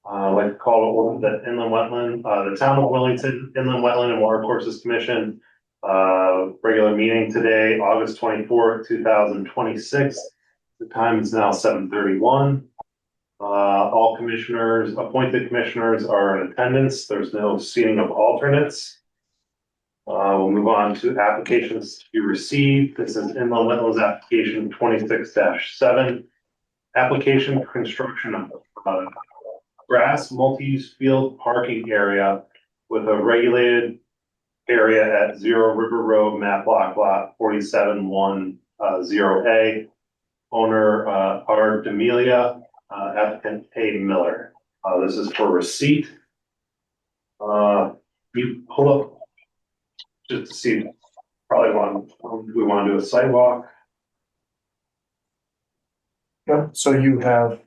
I'd like to call to order the inland wetland, the town of Willington Inland Wetland and Watercourses Commission. Regular meeting today, August 24th, 2026. The time is now 7:31. All commissioners, appointed commissioners are in attendance. There's no seating of alternates. We'll move on to applications to be received. This is inland wetlands application 26-7. Application for construction of grass multi-use field parking area with a regulated area at 0 River Road, map lot 4710A. Owner R. D'Amelia, applicant A. Miller. This is for receipt. You pull up just to see, probably we want to do a sidewalk. Yep, so you have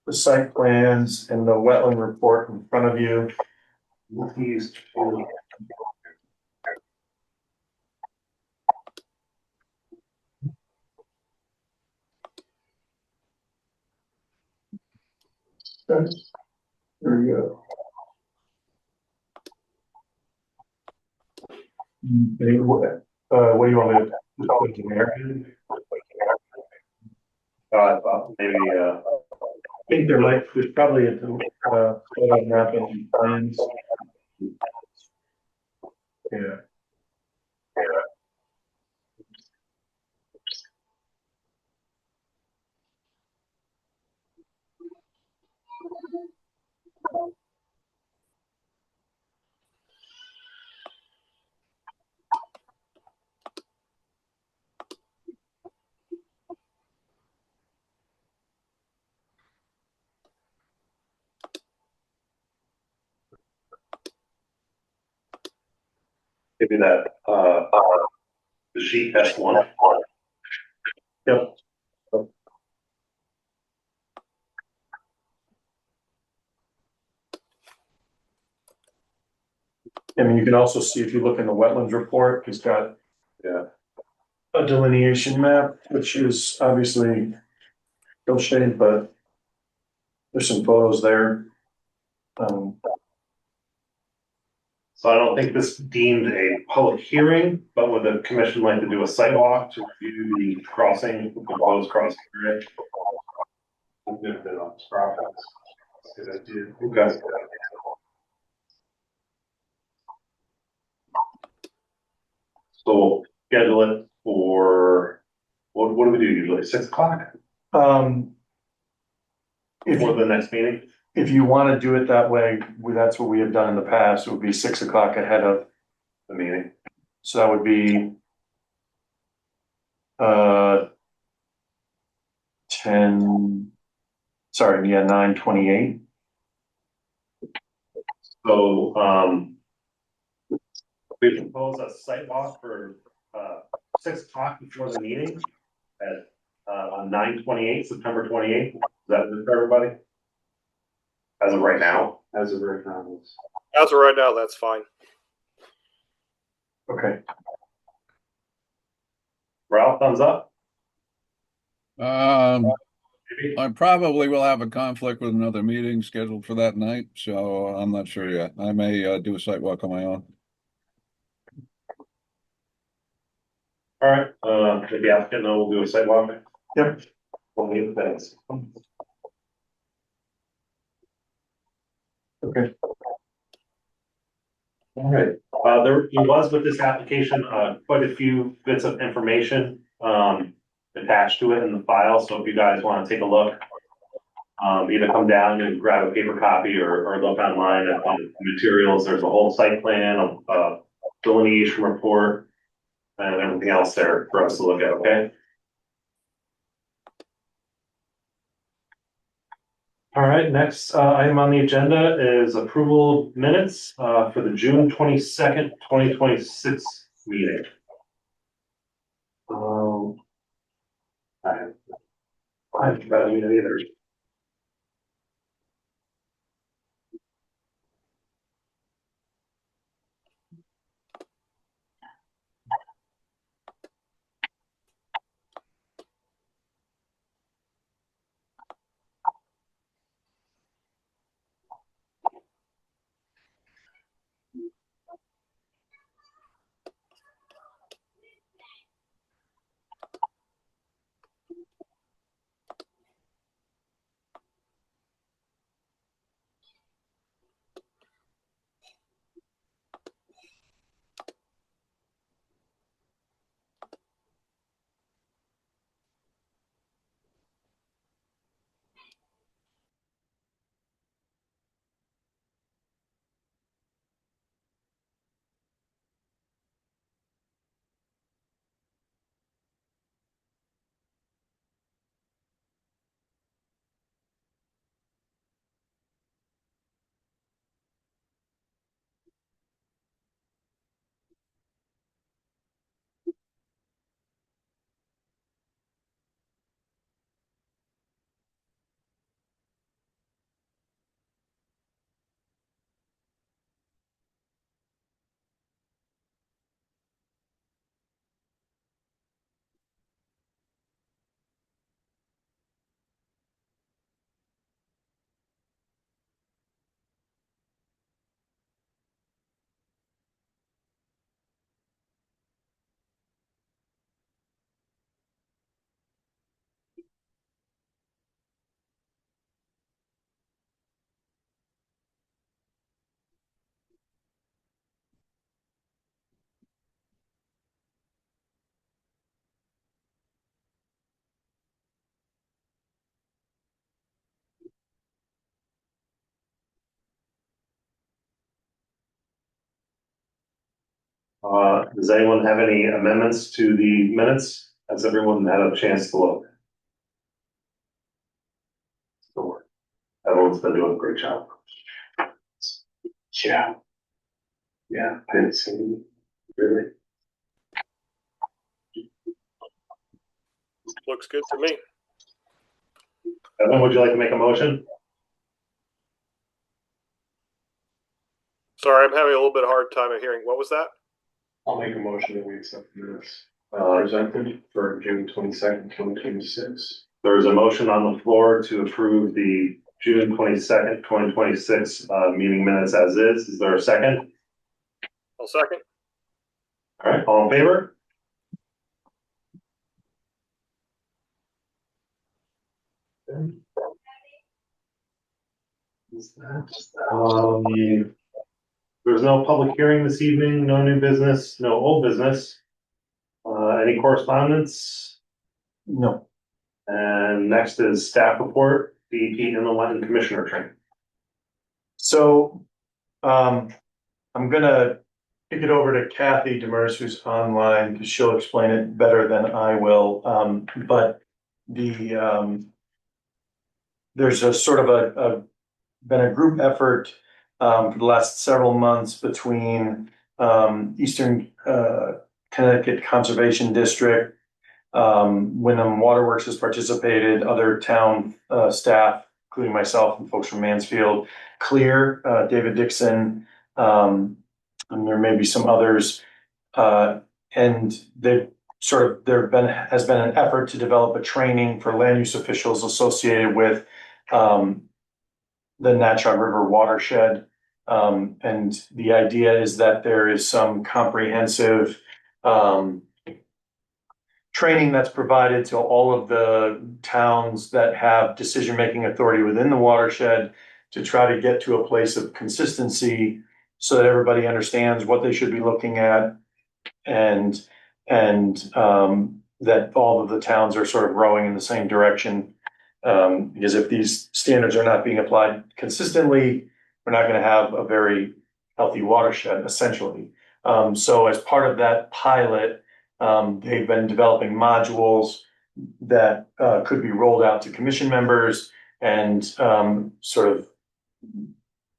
the site plans and the wetland report in front of you. Multi-use. Okay. There you go. What do you want me to put in there? Maybe I think there's probably a map of plans. Yeah. maybe that the sheet S1. Yep. I mean, you can also see if you look in the wetlands report, it's got a delineation map, which is obviously ill shaded, but there's some photos there. So I don't think this deemed a public hearing, but would the commission like to do a site walk to review the crossing, the proposed crossing area? Okay. So we'll schedule it for, what do we do usually, 6 o'clock? Before the next meeting? If you want to do it that way, that's what we have done in the past. It would be 6 o'clock ahead of the meeting. So that would be 9:28. So we propose a site walk for 6 o'clock before the meeting at on 9/28, September 28th. Is that good for everybody? As of right now? As of right now, that's fine. Okay. Ralph, thumbs up? I probably will have a conflict with another meeting scheduled for that night, so I'm not sure yet. I may do a site walk on my own. All right, if the applicant know, we'll do a site walk. Yep. We'll leave the things. Okay. All right. There was with this application quite a few bits of information attached to it in the file. So if you guys want to take a look, either come down and grab a paper copy or look online at the materials. There's a whole site plan, a delineation report, and everything else there for us to look at. Okay. All right, next item on the agenda is approval of minutes for the June 22nd, 2026 meeting. I haven't got it either. Does anyone have any amendments to the minutes? Has everyone had a chance to look? Sure. Everyone's been doing a great job. Yeah. Yeah, I didn't see, really. Looks good to me. Evan, would you like to make a motion? Sorry, I'm having a little bit of hard time of hearing. What was that? I'll make a motion that we accept the minutes presented for June 22nd, 2026. There's a motion on the floor to approve the June 22nd, 2026 meeting minutes as is. Is there a second? I'll second. All right, all in favor? There's no public hearing this evening, no new business, no old business. Any correspondence? No. And next is staff report, DEP Inland Wetland Commissioner training. So, I'm gonna kick it over to Kathy Demers, who's online, because she'll explain it better than I will. But there's a sort of been a group effort for the last several months between Eastern Connecticut Conservation District, Wyndham Waterworks has participated, other town staff, including myself and folks from Mansfield, Clear, David Dixon, and there may be some others. And there has been an effort to develop a training for land use officials associated with the Natchog River watershed. And the idea is that there is some comprehensive training that's provided to all of the towns that have decision-making authority within the watershed to try to get to a place of consistency so that everybody understands what they should be looking at and that all of the towns are sort of rowing in the same direction. Because if these standards are not being applied consistently, we're not going to have a very healthy watershed, essentially. So as part of that pilot, they've been developing modules that could be rolled out to commission members and sort of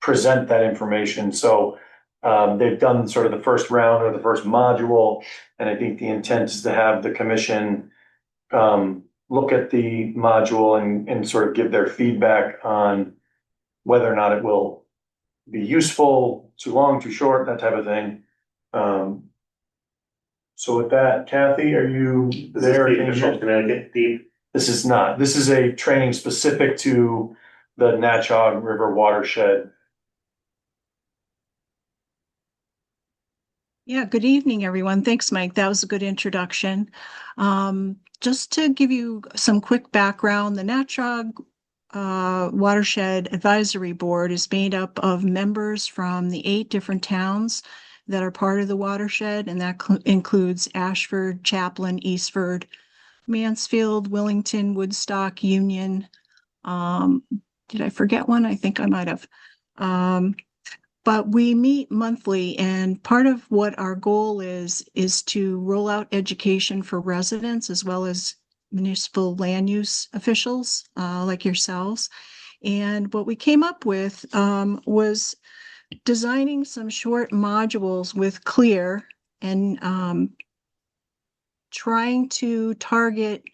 present that information. So they've done sort of the first round or the first module, and I think the intent is to have the commission look at the module and sort of give their feedback on whether or not it will be useful, too long, too short, that type of thing. So with that, Kathy, are you there? This is the official Connecticut deep. This is not. This is a training specific to the Natchog River watershed. Yeah, good evening, everyone. Thanks, Mike. That was a good introduction. Just to give you some quick background, the Natchog Watershed Advisory Board is made up of members from the 8 different towns that are part of the watershed, and that includes Ashford, Chaplin, Eastford, Mansfield, Willington, Woodstock, Union. Did I forget one? I think I might have. But we meet monthly, and part of what our goal is to roll out education for residents as well as municipal land use officials like yourselves. And what we came up with was designing some short modules with Clear and trying to target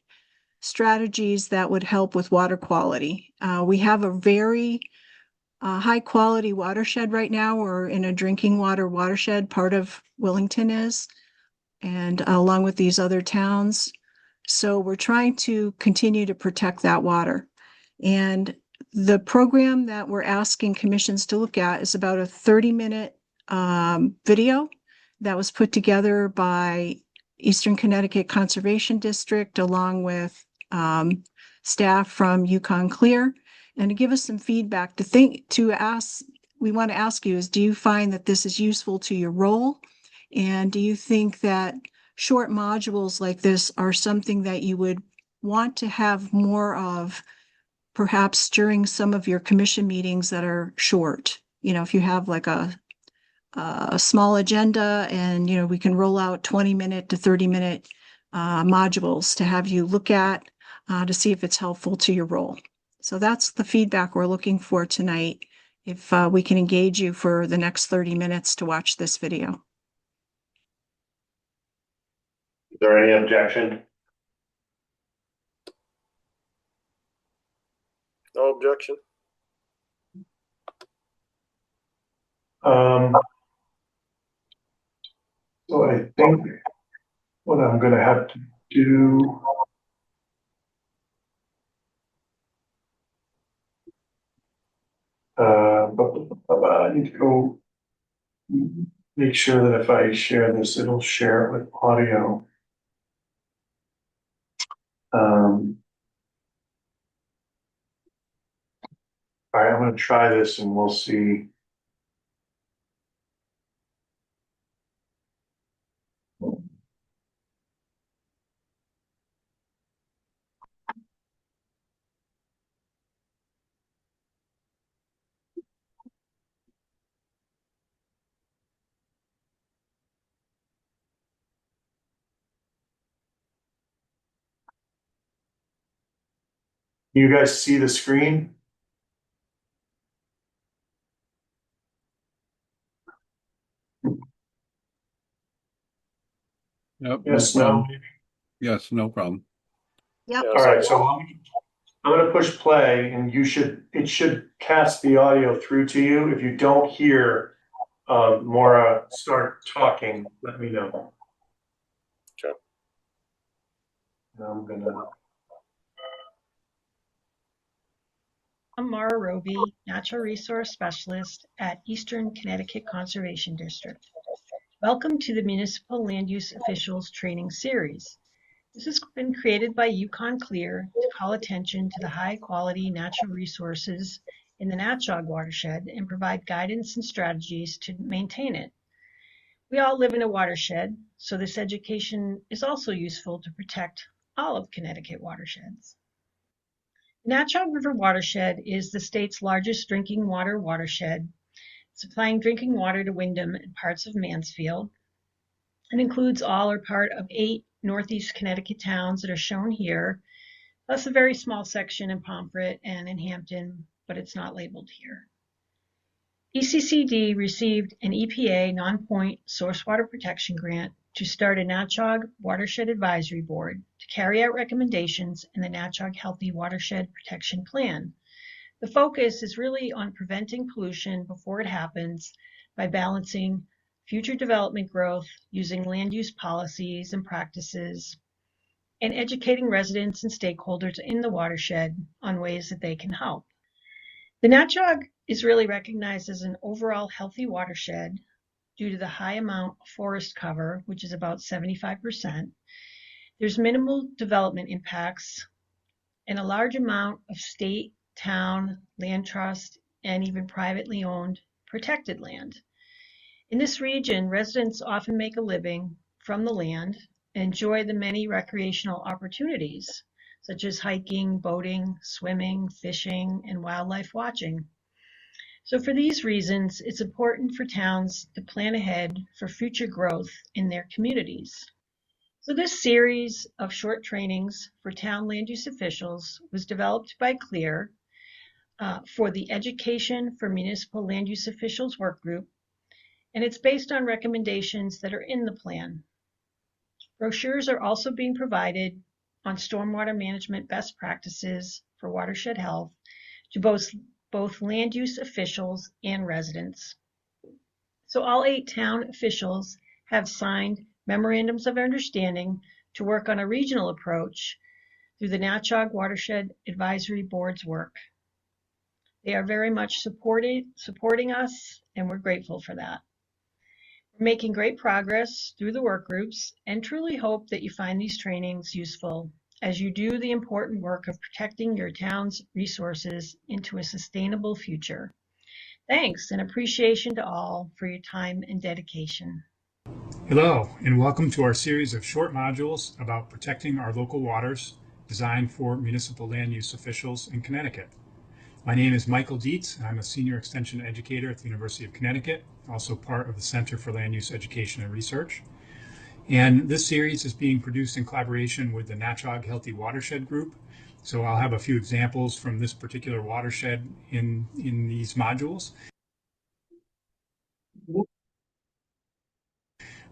strategies that would help with water quality. We have a very high quality watershed right now. We're in a drinking water watershed, part of Willington is, and along with these other towns. So we're trying to continue to protect that water. And the program that we're asking commissions to look at is about a 30-minute video that was put together by Eastern Connecticut Conservation District along with staff from Yukon Clear. And to give us some feedback, we want to ask you is, do you find that this is useful to your role? And do you think that short modules like this are something that you would want to have more of, perhaps during some of your commission meetings that are short? You know, if you have like a a small agenda, and we can roll out 20-minute to 30-minute modules to have you look at to see if it's helpful to your role. So that's the feedback we're looking for tonight, if we can engage you for the next 30 minutes to watch this video. Is there any objection? No objection. So I think what I'm gonna have to do. I need to go make sure that if I share this, it'll share it with audio. All right, I'm gonna try this and we'll see. You guys see the screen? Yep, Yes, no no. problem. Yes, no problem. Yep. Yeah, All right, so I'm gonna push play and it should cast the audio through to you. If you don't hear Maura start talking, let me know. Okay. I'm gonna. I'm Mara Roby, Natural Resource Specialist at Eastern Connecticut Conservation District. Welcome to the Municipal Land Use Officials Training Series. This has been created by Yukon Clear to call attention to the high-quality natural resources in the Natchog watershed and provide guidance and strategies to maintain it. We all live in a watershed, so this education is also useful to protect all of Connecticut watersheds. The Natchog River watershed is the state's largest drinking water watershed, supplying drinking water to Windham and parts of Mansfield. It includes all or part of 8 Northeast Connecticut towns that are shown here, plus a very small section in Pomfret and in Hampton, but it's not labeled here. ECCD received an EPA non-point source water protection grant to start a Natchog Watershed Advisory Board to carry out recommendations in the Natchog Healthy Watershed Protection Plan. The focus is really on preventing pollution before it happens by balancing future development growth using land use policies and practices, and educating residents and stakeholders in the watershed on ways that they can help. The Natchog is really recognized as an overall healthy watershed due to the high amount of forest cover, which is about 75%. There's minimal development impacts and a large amount of state, town, land trust, and even privately owned protected land. In this region, residents often make a living from the land and enjoy the many recreational opportunities, such as hiking, boating, swimming, fishing, and wildlife watching. So for these reasons, it's important for towns to plan ahead for future growth in their communities. So this series of short trainings for town land use officials was developed by CLEAR for the Education for Municipal Land Use Officials work group, and it's based on recommendations that are in the plan. Brochures are also being provided on stormwater management best practices for watershed health to both land use officials and residents. So all 8 town officials have signed memorandums of understanding to work on a regional approach through the Natchog Watershed Advisory Board's work. They are very much supporting us, and we're grateful for that. We're making great progress through the work groups and truly hope that you find these trainings useful as you do the important work of protecting your town's resources into a sustainable future. Thanks and appreciation to all for your time and dedication. Hello, and welcome to our series of short modules about protecting our local waters designed for municipal land use officials in Connecticut. My name is Michael Dietz, and I'm a senior extension educator at the University of Connecticut, also part of the Center for Land Use Education and Research. And this series is being produced in collaboration with the Natchog Healthy Watershed Group. So I'll have a few examples from this particular watershed in these modules.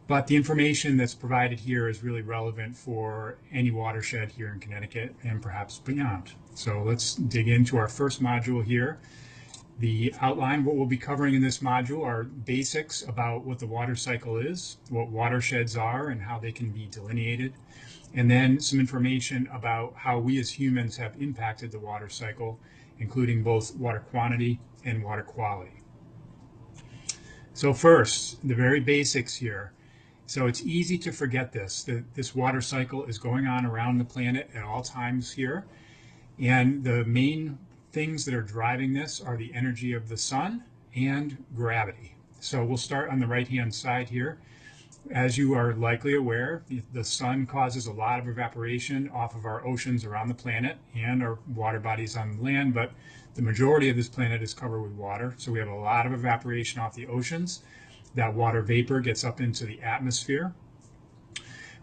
But the information that's provided here is really relevant for any watershed here in Connecticut and perhaps beyond. So let's dig into our first module here. The outline, what we'll be covering in this module are basics about what the water cycle is, what watersheds are and how they can be delineated, and then some information about how we as humans have impacted the water cycle, including both water quantity and water quality. So first, the very basics here. So it's easy to forget that this water cycle is going on around the planet at all times here. And the main things that are driving this are the energy of the sun and gravity. So we'll start on the right-hand side here. As you are likely aware, the sun causes a lot of evaporation off of our oceans around the planet and our water bodies on the land, but the majority of this planet is covered with water. So we have a lot of evaporation off the oceans. That water vapor gets up into the atmosphere.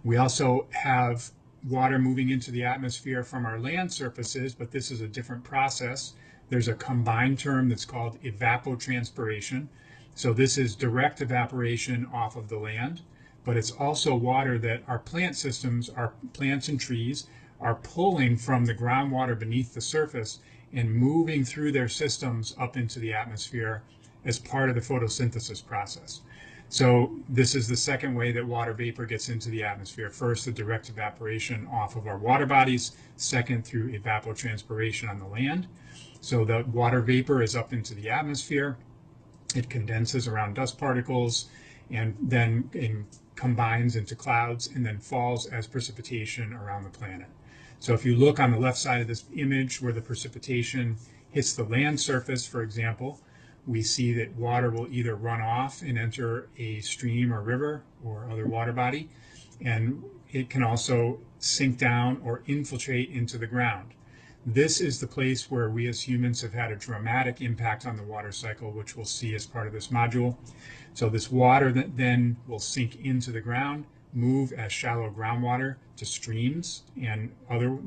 We also have water moving into the atmosphere from our land surfaces, but this is a different process. There's a combined term that's called evapotranspiration. So this is direct evaporation off of the land, but it's also water that our plant systems, our plants and trees, are pulling from the groundwater beneath the surface and moving through their systems up into the atmosphere as part of the photosynthesis process. So this is the second way that water vapor gets into the atmosphere. First, the direct evaporation off of our water bodies. Second, through evapotranspiration on the land. So the water vapor is up into the atmosphere. It condenses around dust particles and then combines into clouds and then falls as precipitation around the planet. So if you look on the left side of this image where the precipitation hits the land surface, for example, we see that water will either run off and enter a stream or river or other water body, and it can also sink down or infiltrate into the ground. This is the place where we as humans have had a dramatic impact on the water cycle, which we'll see as part of this module. So this water that then will sink into the ground, move as shallow groundwater to streams and other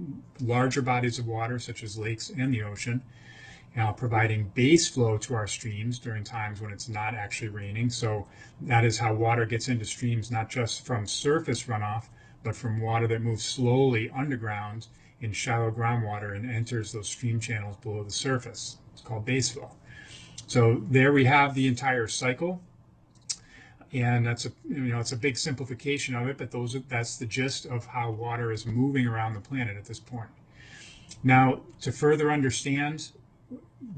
larger bodies of water such as lakes and the ocean, providing base flow to our streams during times when it's not actually raining. So that is how water gets into streams, not just from surface runoff, but from water that moves slowly underground in shallow groundwater and enters those stream channels below the surface. It's called base flow. So there we have the entire cycle. And that's it's a big simplification of it, but that's the gist of how water is moving around the planet at this point. Now, to further understand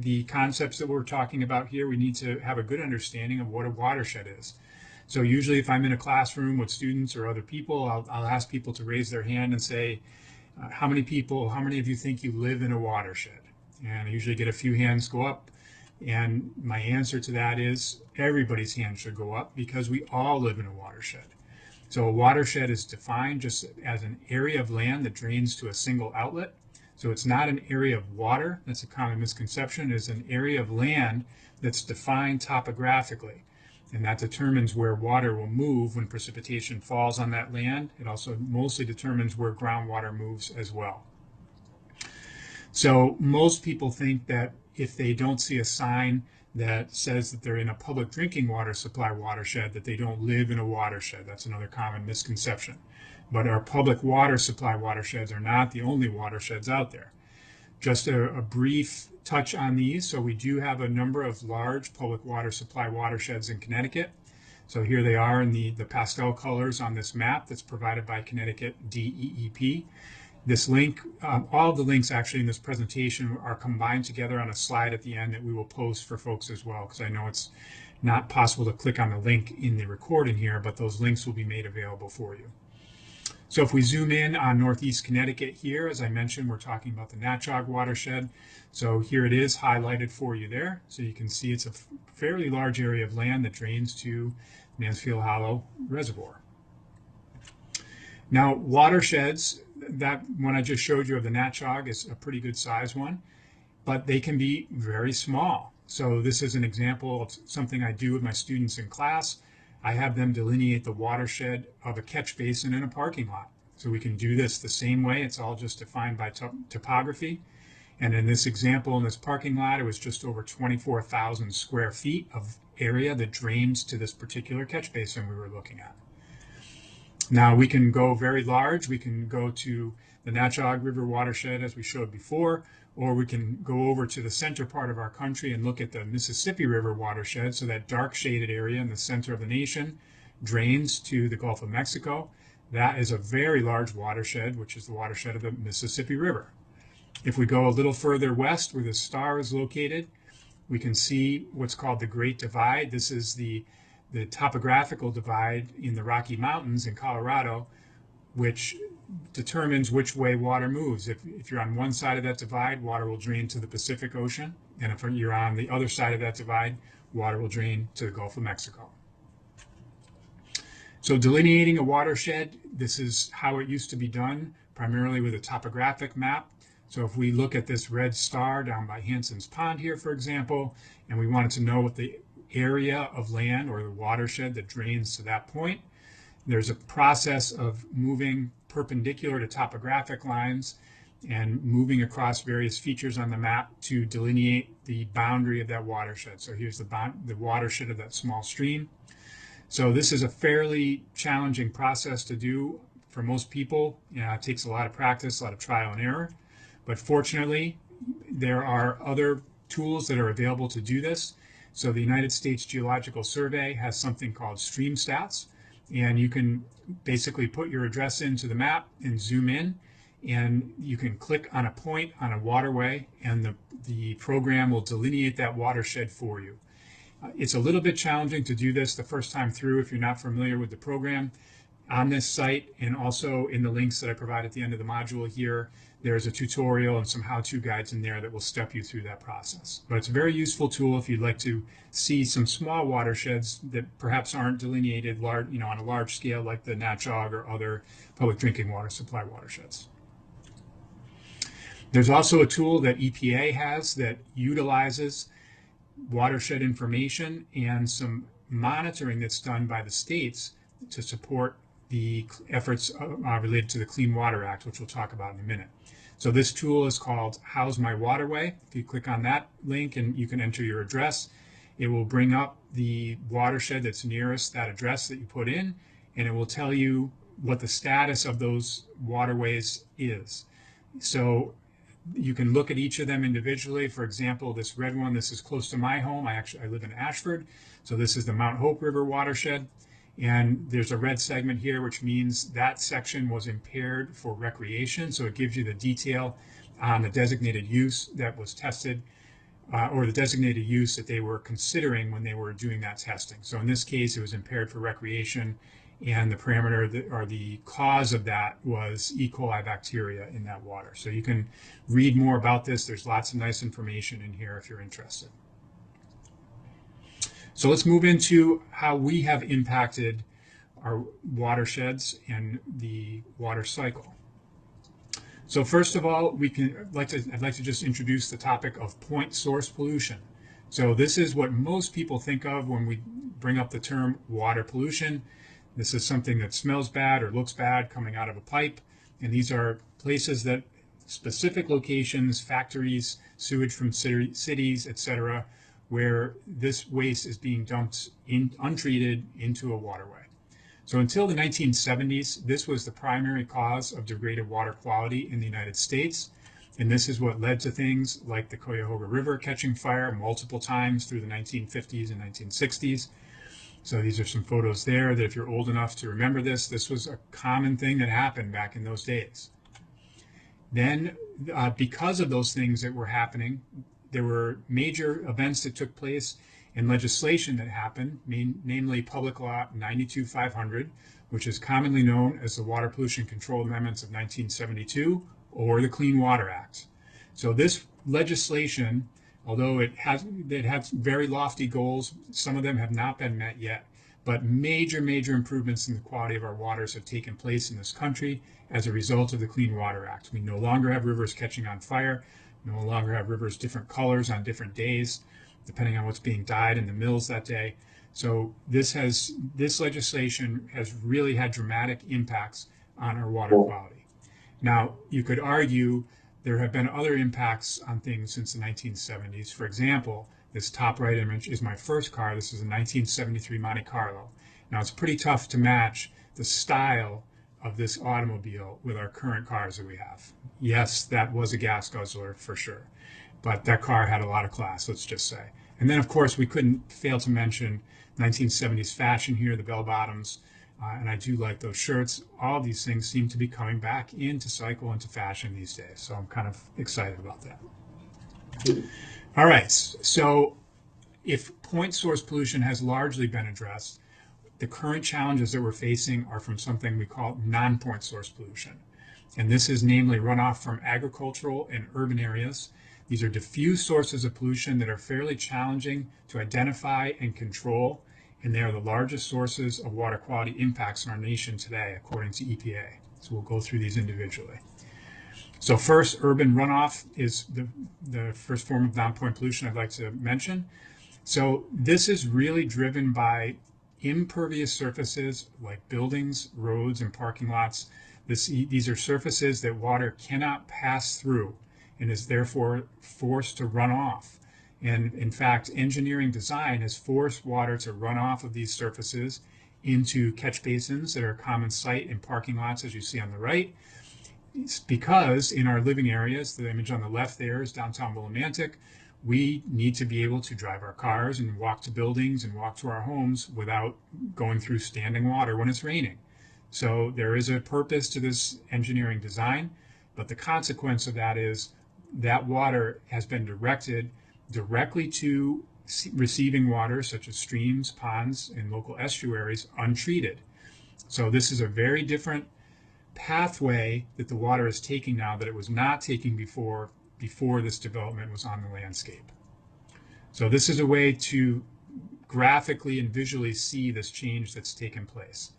the concepts that we're talking about here, we need to have a good understanding of what a watershed is. So usually if I'm in a classroom with students or other people, I'll ask people to raise their hand and say, how many of you think you live in a watershed? And I usually get a few hands go up. And my answer to that is everybody's hand should go up because we all live in a watershed. So a watershed is defined just as an area of land that drains to a single outlet. So it's not an area of water. That's a common misconception. It's an area of land that's defined topographically. And that determines where water will move when precipitation falls on that land. It also mostly determines where groundwater moves as well. So most people think that if they don't see a sign that says that they're in a public drinking water supply watershed, that they don't live in a watershed. That's another common misconception. But our public water supply watersheds are not the only watersheds out there. Just a brief touch on these. So we do have a number of large public water supply watersheds in Connecticut. So here they are in the pastel colors on this map that's provided by Connecticut DEEP. This link, all of the links actually in this presentation are combined together on a slide at the end that we will post for folks as well, because I know it's not possible to click on the link in the recording here, but those links will be made available for you. So if we zoom in on Northeast Connecticut here, as I mentioned, we're talking about the Natchog watershed. So here it is highlighted for you there. So you can see it's a fairly large area of land that drains to Mansfield Hollow Reservoir. Now, watersheds, that one I just showed you of the Natchog is a pretty good size one. but they can be very small. So this is an example of something I do with my students in class. I have them delineate the watershed of a catch basin in a parking lot. So we can do this the same way. It's all just defined by topography. And in this example, in this parking lot, it was just over 24,000 square feet of area that drains to this particular catch basin we were looking at. Now we can go very large. We can go to the Natchog River watershed as we showed before, or we can go over to the center part of our country and look at the Mississippi River watershed. So that dark shaded area in the center of the nation drains to the Gulf of Mexico. That is a very large watershed, which is the watershed of the Mississippi River. If we go a little further west where the star is located, we can see what's called the Great Divide. This is the topographical divide in the Rocky Mountains in Colorado, which determines which way water moves. If you're on one side of that divide, water will drain to the Pacific Ocean. And if you're on the other side of that divide, water will drain to the Gulf of Mexico. So delineating a watershed, this is how it used to be done, primarily with a topographic map. So if we look at this red star down by Hanson's Pond here, for example, and we wanted to know what the area of land or the watershed that drains to that point, there's a process of moving perpendicular to topographic lines and moving across various features on the map to delineate the boundary of that watershed. So here's the watershed of that small stream. So this is a fairly challenging process to do for most people. It takes a lot of practice, a lot of trial and error. But fortunately, there are other tools that are available to do this. So the United States Geological Survey has something called stream stats, and you can basically put your address into the map and zoom in, and you can click on a point on a waterway, and the program will delineate that watershed for you. It's a little bit challenging to do this the first time through if you're not familiar with the program. On this site, and also in the links that I provide at the end of the module here, there's a tutorial and some how-to guides in there that will step you through that process. But it's a very useful tool if you'd like to see some small watersheds that perhaps aren't delineated large, on a large scale like the Natchog or other public drinking water supply watersheds. There's also a tool that EPA has that utilizes watershed information and some monitoring that's done by the states to support the efforts related to the Clean Water Act, which we'll talk about in a minute. So this tool is called How's My Waterway? If you click on that link and you can enter your address, it will bring up the watershed that's nearest that address that you put in, and it will tell you what the status of those waterways is. So you can look at each of them individually. For example, this red one, this is close to my home. I live in Ashford. So this is the Mount Hope River watershed. And there's a red segment here, which means that section was impaired for recreation. So it gives you the detail on the designated use that was tested, or the designated use that they were considering when they were doing that testing. So in this case, it was impaired for recreation, and the parameter or the cause of that was E. coli bacteria in that water. So you can read more about this. There's lots of nice information in here if you're interested. So let's move into how we have impacted our watersheds and the water cycle. So first of all, I'd like to just introduce the topic of point source pollution. So this is what most people think of when we bring up the term water pollution. This is something that smells bad or looks bad coming out of a pipe. And these are places that specific locations, factories, sewage from cities, etc., where this waste is being dumped untreated into a waterway. So until the 1970s, this was the primary cause of degraded water quality in the United States. And this is what led to things like the Cuyahoga River catching fire multiple times through the 1950s and 1960s. So these are some photos there that if you're old enough to remember this was a common thing that happened back in those days. Then because of those things that were happening, there were major events that took place and legislation that happened, namely Public Law 92-500, which is commonly known as the Water Pollution Control Amendments of 1972 or the Clean Water Act. So this legislation, although it has very lofty goals, some of them have not been met yet, but major improvements in the quality of our waters have taken place in this country as a result of the Clean Water Act. We no longer have rivers catching on fire. no longer have rivers different colors on different days, depending on what's being dyed in the mills that day. So this legislation has really had dramatic impacts on our water quality. Now, you could argue there have been other impacts on things since the 1970s. For example, this top right image is my first car. This is a 1973 Monte Carlo. Now, it's pretty tough to match the style of this automobile with our current cars that we have. Yes, that was a gas guzzler for sure, but that car had a lot of class, let's just say. And then, of course, we couldn't fail to mention 1970s fashion here, the bell bottoms, and I do like those shirts. All these things seem to be coming back into cycle, into fashion these days. So I'm kind of excited about that. All right, so if point source pollution has largely been addressed, the current challenges that we're facing are from something we call non-point source pollution. And this is namely runoff from agricultural and urban areas. These are diffuse sources of pollution that are fairly challenging to identify and control, and they are the largest sources of water quality impacts in our nation today, according to EPA. So we'll go through these individually. So first, urban runoff is the first form of non-point pollution I'd like to mention. So this is really driven by impervious surfaces like buildings, roads, and parking lots. These are surfaces that water cannot pass through and is therefore forced to run off. And in fact, engineering design has forced water to run off of these surfaces into catch basins that are a common sight in parking lots, as you see on the right. It's because in our living areas, the image on the left there is downtown Willimantic, we need to be able to drive our cars and walk to buildings and walk to our homes without going through standing water when it's raining. So there is a purpose to this engineering design, but the consequence of that is that water has been directed directly to receiving water such as streams, ponds, and local estuaries untreated. So this is a very different pathway that the water is taking now that it was not taking before this development was on the landscape. So this is a way to graphically and visually see this change that's taken place.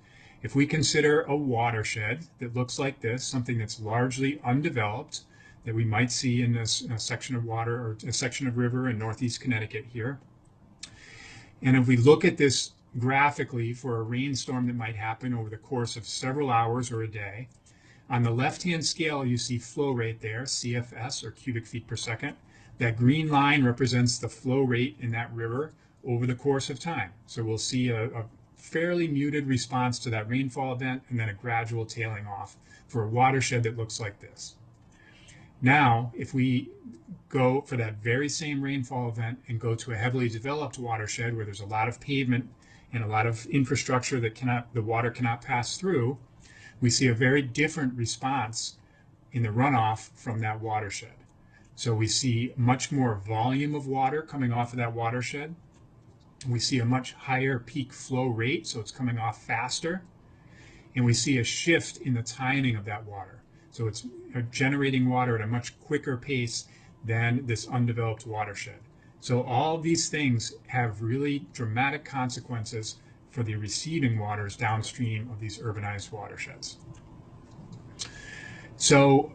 If we consider a watershed that looks like this, something that's largely undeveloped, that we might see in a section of water or a section of river in Northeast Connecticut here. And if we look at this graphically for a rainstorm that might happen over the course of several hours or a day, on the left-hand scale, you see flow rate there, CFS, or cubic feet per second. That green line represents the flow rate in that river over the course of time. So we'll see a fairly muted response to that rainfall event and then a gradual tailing off for a watershed that looks like this. Now, if we go for that very same rainfall event and go to a heavily developed watershed where there's a lot of pavement and a lot of infrastructure that the water cannot pass through, we see a very different response in the runoff from that watershed. So we see much more volume of water coming off of that watershed. We see a much higher peak flow rate, so it's coming off faster. And we see a shift in the timing of that water. So it's generating water at a much quicker pace than this undeveloped watershed. So all these things have really dramatic consequences for the receiving waters downstream of these urbanized watersheds. So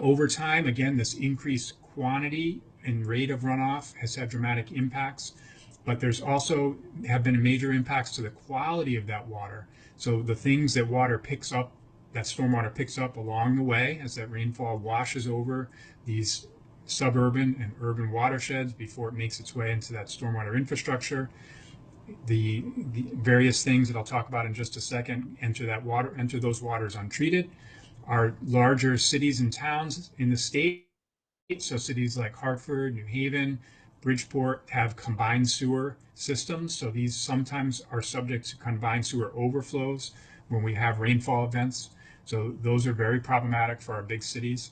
over time, again, this increased quantity and rate of runoff has had dramatic impacts, but there's also have been major impacts to the quality of that water. So the things that water picks up, that stormwater picks up along the way as that rainfall washes over these suburban and urban watersheds before it makes its way into that stormwater infrastructure. The various things that I'll talk about in just a second enter those waters untreated. Our larger cities and towns in the state, so cities like Hartford, New Haven, Bridgeport, have combined sewer systems. So these sometimes are subject to combined sewer overflows when we have rainfall events. So those are very problematic for our big cities.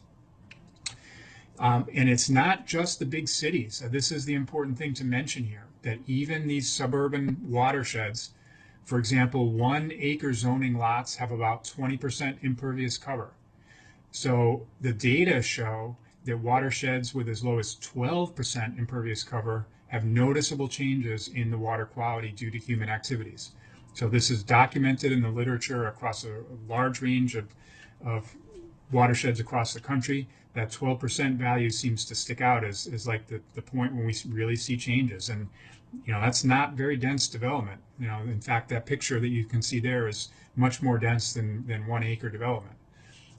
And it's not just the big cities. This is the important thing to mention here, that even these suburban watersheds, for example, 1 acre zoning lots have about 20% impervious cover. So the data show that watersheds with as low as 12% impervious cover have noticeable changes in the water quality due to human activities. So this is documented in the literature across a large range of watersheds across the country, that 12% value seems to stick out as like the point when we really see changes. And, that's not very dense development. In fact, that picture that you can see there is much more dense than 1 acre development.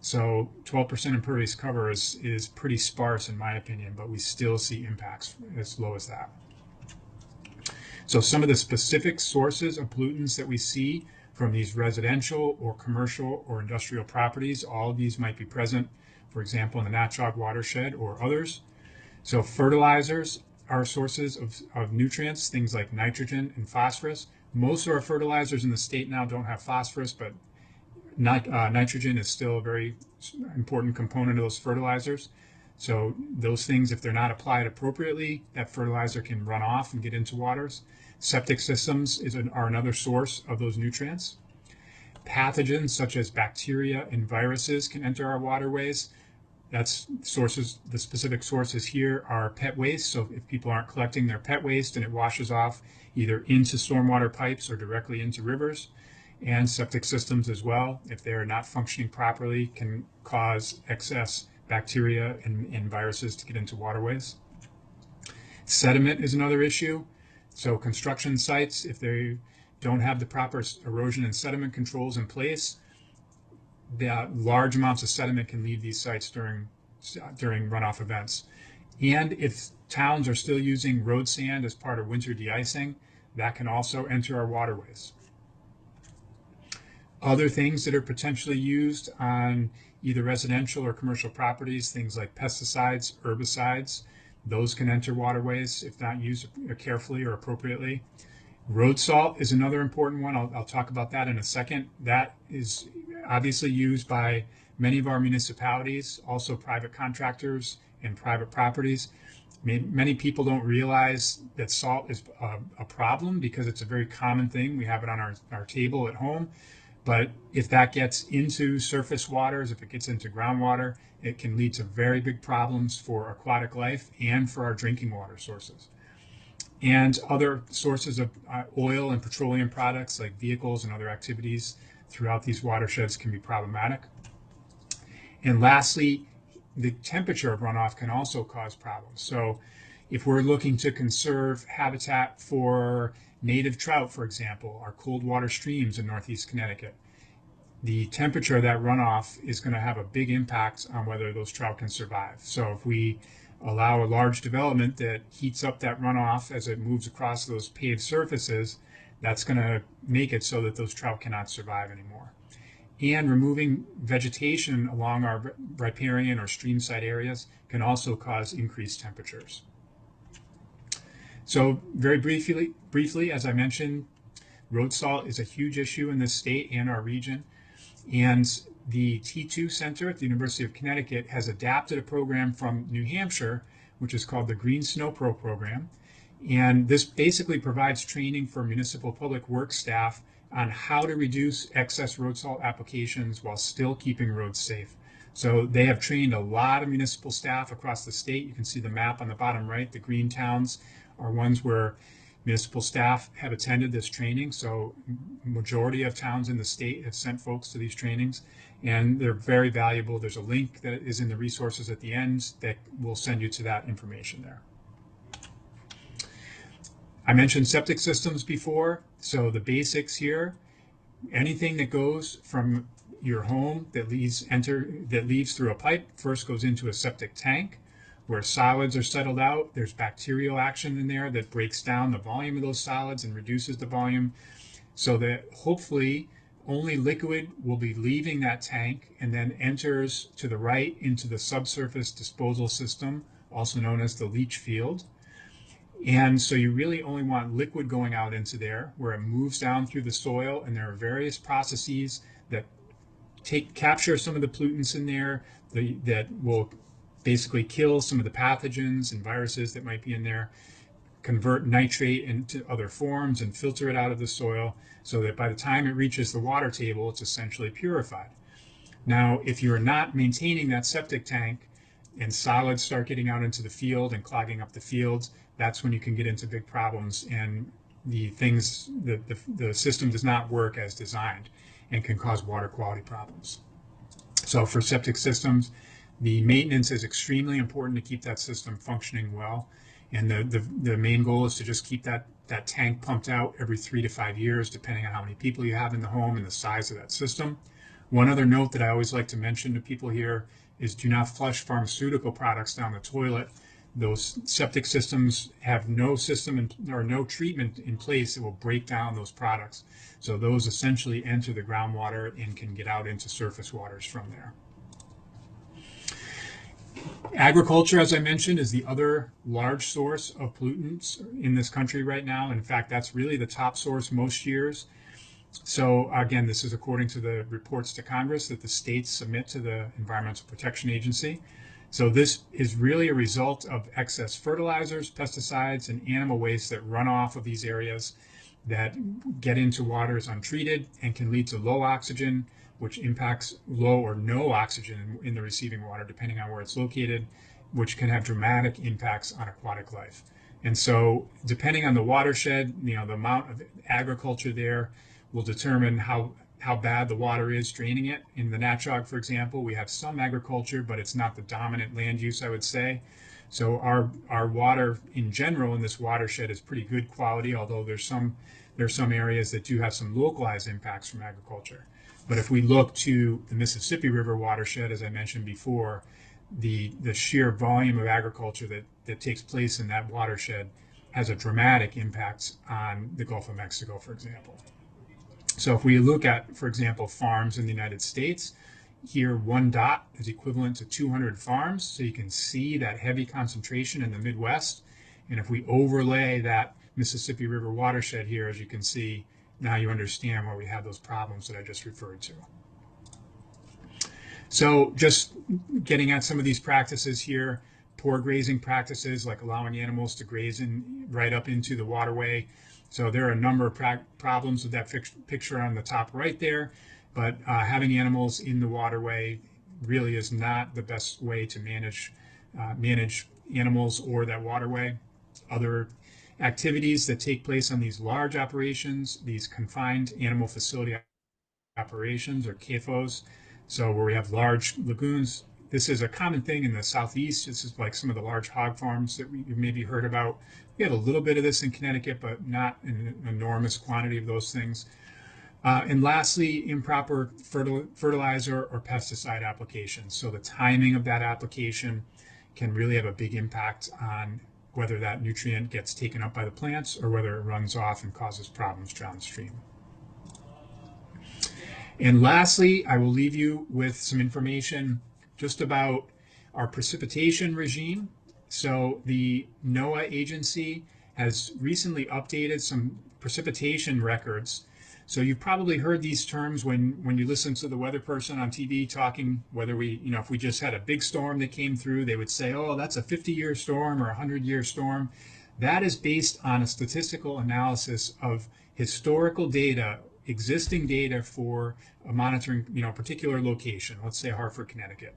So 12% impervious cover is pretty sparse in my opinion, but we still see impacts as low as that. So some of the specific sources of pollutants that we see from these residential or commercial or industrial properties, all of these might be present, for example, in the Natchog watershed or others. So fertilizers are sources of nutrients, things like nitrogen and phosphorus. Most of our fertilizers in the state now don't have phosphorus, but nitrogen is still a very important component of those fertilizers. So those things, if they're not applied appropriately, that fertilizer can run off and get into waters. Septic systems are another source of those nutrients. Pathogens such as bacteria and viruses can enter our waterways. That's sources. The specific sources here are pet waste. So if people aren't collecting their pet waste and it washes off either into stormwater pipes or directly into rivers, and septic systems as well, if they are not functioning properly, can cause excess bacteria and viruses to get into waterways. Sediment is another issue. So construction sites, if they don't have the proper erosion and sediment controls in place, the large amounts of sediment can leave these sites during runoff events. And if towns are still using road sand as part of winter de-icing, that can also enter our waterways. Other things that are potentially used on either residential or commercial properties, things like pesticides, herbicides, those can enter waterways if not used carefully or appropriately. Road salt is another important one. I'll talk about that in a second. That is obviously used by many of our municipalities, also private contractors and private properties. Many people don't realize that salt is a problem because it's a very common thing. We have it on our table at home. But if that gets into surface waters, if it gets into groundwater, it can lead to very big problems for aquatic life and for our drinking water sources. And other sources of oil and petroleum products like vehicles and other activities throughout these watersheds can be problematic. And lastly, the temperature of runoff can also cause problems. So if we're looking to conserve habitat for native trout, for example, our cold water streams in Northeast Connecticut, the temperature of that runoff is going to have a big impact on whether those trout can survive. So if we allow a large development that heats up that runoff as it moves across those paved surfaces, that's going to make it so that those trout cannot survive anymore. And removing vegetation along our riparian or streamside areas can also cause increased temperatures. So very briefly, as I mentioned, road salt is a huge issue in this state and our region. And the T2 Center at the University of Connecticut has adapted a program from New Hampshire, which is called the Green Snow Pro program. And this basically provides training for municipal public works staff on how to reduce excess road salt applications while still keeping roads safe. So they have trained a lot of municipal staff across the state. You can see the map on the bottom right. The green towns are ones where municipal staff have attended this training. So majority of towns in the state have sent folks to these trainings, and they're very valuable. There's a link that is in the resources at the end that will send you to that information there. I mentioned septic systems before. So the basics here, anything that goes from your home that leaves through a pipe first goes into a septic tank where solids are settled out. There's bacterial action in there that breaks down the volume of those solids and reduces the volume so that hopefully only liquid will be leaving that tank and then enters to the right into the subsurface disposal system, also known as the leach field. And so you really only want liquid going out into there where it moves down through the soil, and there are various processes that capture some of the pollutants in there that will basically kill some of the pathogens and viruses that might be in there, convert nitrate into other forms and filter it out of the soil so that by the time it reaches the water table, it's essentially purified. Now, if you're not maintaining that septic tank and solids start getting out into the field and clogging up the fields, that's when you can get into big problems and the system does not work as designed and can cause water quality problems. So for septic systems, the maintenance is extremely important to keep that system functioning well. And the main goal is to just keep that tank pumped out every 3 to 5 years, depending on how many people you have in the home and the size of that system. One other note that I always like to mention to people here is do not flush pharmaceutical products down the toilet. Those septic systems have no system or no treatment in place that will break down those products. So those essentially enter the groundwater and can get out into surface waters from there. Agriculture, as I mentioned, is the other large source of pollutants in this country right now. In fact, that's really the top source most years. So again, this is according to the reports to Congress that the states submit to the Environmental Protection Agency. So this is really a result of excess fertilizers, pesticides, and animal waste that run off of these areas that get into waters untreated and can lead to low oxygen, which impacts low or no oxygen in the receiving water, depending on where it's located, which can have dramatic impacts on aquatic life. And so depending on the watershed, the amount of agriculture there will determine how bad the water is draining it. In the Natchog, for example, we have some agriculture, but it's not the dominant land use, I would say. So our water in general in this watershed is pretty good quality, although there's some areas that do have some localized impacts from agriculture. But if we look to the Mississippi River watershed, as I mentioned before, the sheer volume of agriculture that takes place in that watershed has a dramatic impact on the Gulf of Mexico, for example. So if we look at, for example, farms in the United States, here one dot is equivalent to 200 farms. So you can see that heavy concentration in the Midwest. And if we overlay that Mississippi River watershed here, as you can see, now you understand why we have those problems that I just referred to. So just getting at some of these practices here, poor grazing practices like allowing animals to graze right up into the waterway. So there are a number of problems with that picture on the top right there, but having animals in the waterway really is not the best way to manage animals or that waterway. Other activities that take place on these large operations, these confined animal facility operations, or CAFOs, so where we have large lagoons. This is a common thing in the Southeast. This is like some of the large hog farms that you've maybe heard about. We have a little bit of this in Connecticut, but not an enormous quantity of those things. And lastly, improper fertilizer or pesticide applications. So the timing of that application can really have a big impact on whether that nutrient gets taken up by the plants or whether it runs off and causes problems downstream. And lastly, I will leave you with some information just about our precipitation regime. So the NOAA agency has recently updated some precipitation records. So you've probably heard these terms when you listen to the weather person on TV talking, whether if we just had a big storm that came through, they would say, oh, that's a 50-year storm or a 100-year storm. That is based on a statistical analysis of historical data, existing data for monitoring, a particular location, let's say Hartford, Connecticut.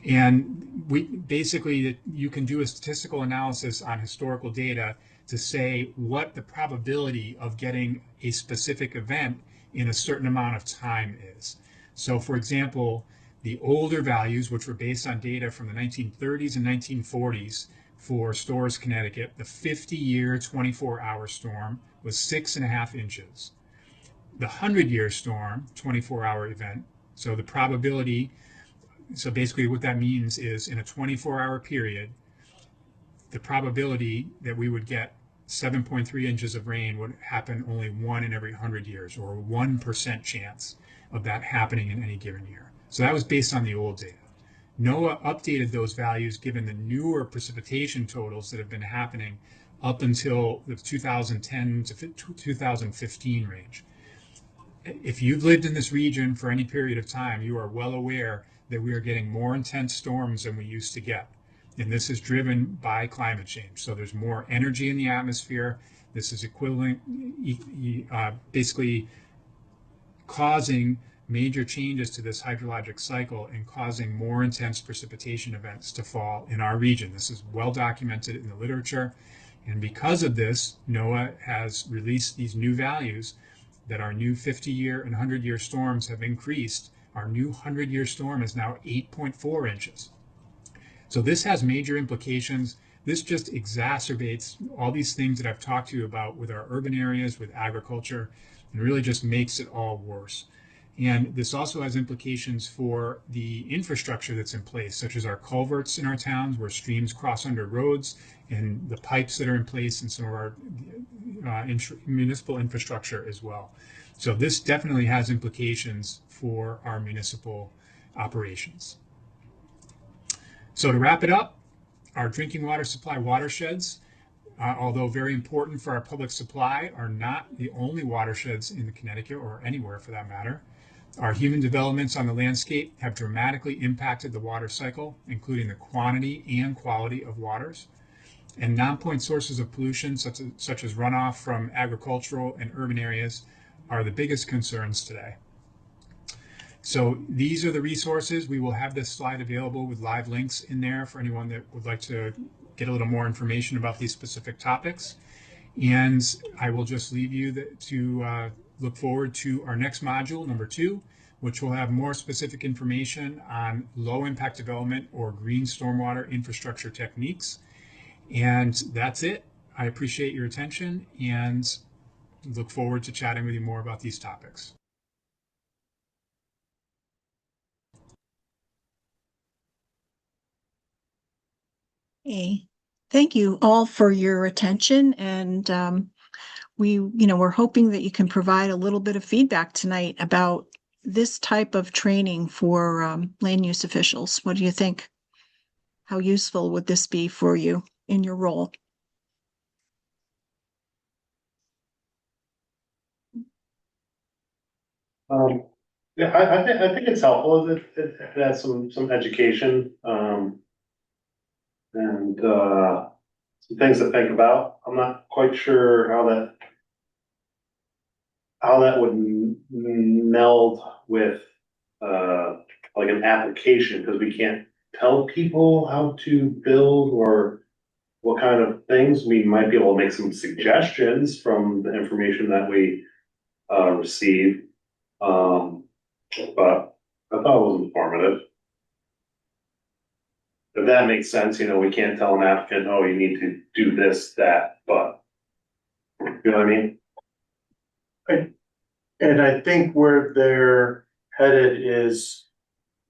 And you can do a statistical analysis on historical data to say what the probability of getting a specific event in a certain amount of time is. So for example, the older values, which were based on data from the 1930s and 1940s for Storrs, Connecticut, the 50-year 24-hour storm was 6.5 inches. The 100-year storm, 24-hour event, so the probability, so basically what that means is in a 24-hour period, the probability that we would get 7.3 inches of rain would happen only 1 in every 100 years, or a 1% chance of that happening in any given year. So that was based on the old data. NOAA updated those values given the newer precipitation totals that have been happening up until the 2010 to 2015 range. If you've lived in this region for any period of time, you are well aware that we are getting more intense storms than we used to get. And this is driven by climate change. So there's more energy in the atmosphere. This is basically causing major changes to this hydrologic cycle and causing more intense precipitation events to fall in our region. This is well documented in the literature. And because of this, NOAA has released these new values that our new 50-year and 100-year storms have increased Our new 100-year storm is now 8.4 inches. So this has major implications. This just exacerbates all these things that I've talked to you about with our urban areas, with agriculture, and really just makes it all worse. And this also has implications for the infrastructure that's in place, such as our culverts in our towns where streams cross under roads, and the pipes that are in place in some of our municipal infrastructure as well. So this definitely has implications for our municipal operations. So to wrap it up, our drinking water supply watersheds, although very important for our public supply, are not the only watersheds in the Connecticut or anywhere for that matter. Our human developments on the landscape have dramatically impacted the water cycle, including the quantity and quality of waters. And non-point sources of pollution, such as runoff from agricultural and urban areas, are the biggest concerns today. So these are the resources. We will have this slide available with live links in there for anyone that would like to get a little more information about these specific topics. And I will just leave you to look forward to our next module, number 2, which will have more specific information on low impact development or green stormwater infrastructure techniques. And that's it. I appreciate your attention and look forward to chatting with you more about these topics. Hey, thank you all for your attention, and we're hoping that you can provide a little bit of feedback tonight about this type of training for land use officials. What do you think? How useful would this be for you in your role? Yeah, I think it's helpful. It has some education, and some things to think about. I'm not quite sure how that would meld with like an application, because we can't tell people how to build or what kind of things. We might be able to make some suggestions from the information that we receive. But I thought it was informative. If that makes sense, we can't tell an applicant, oh, you need to do this, that, but, you know what I mean? And I think where they're headed is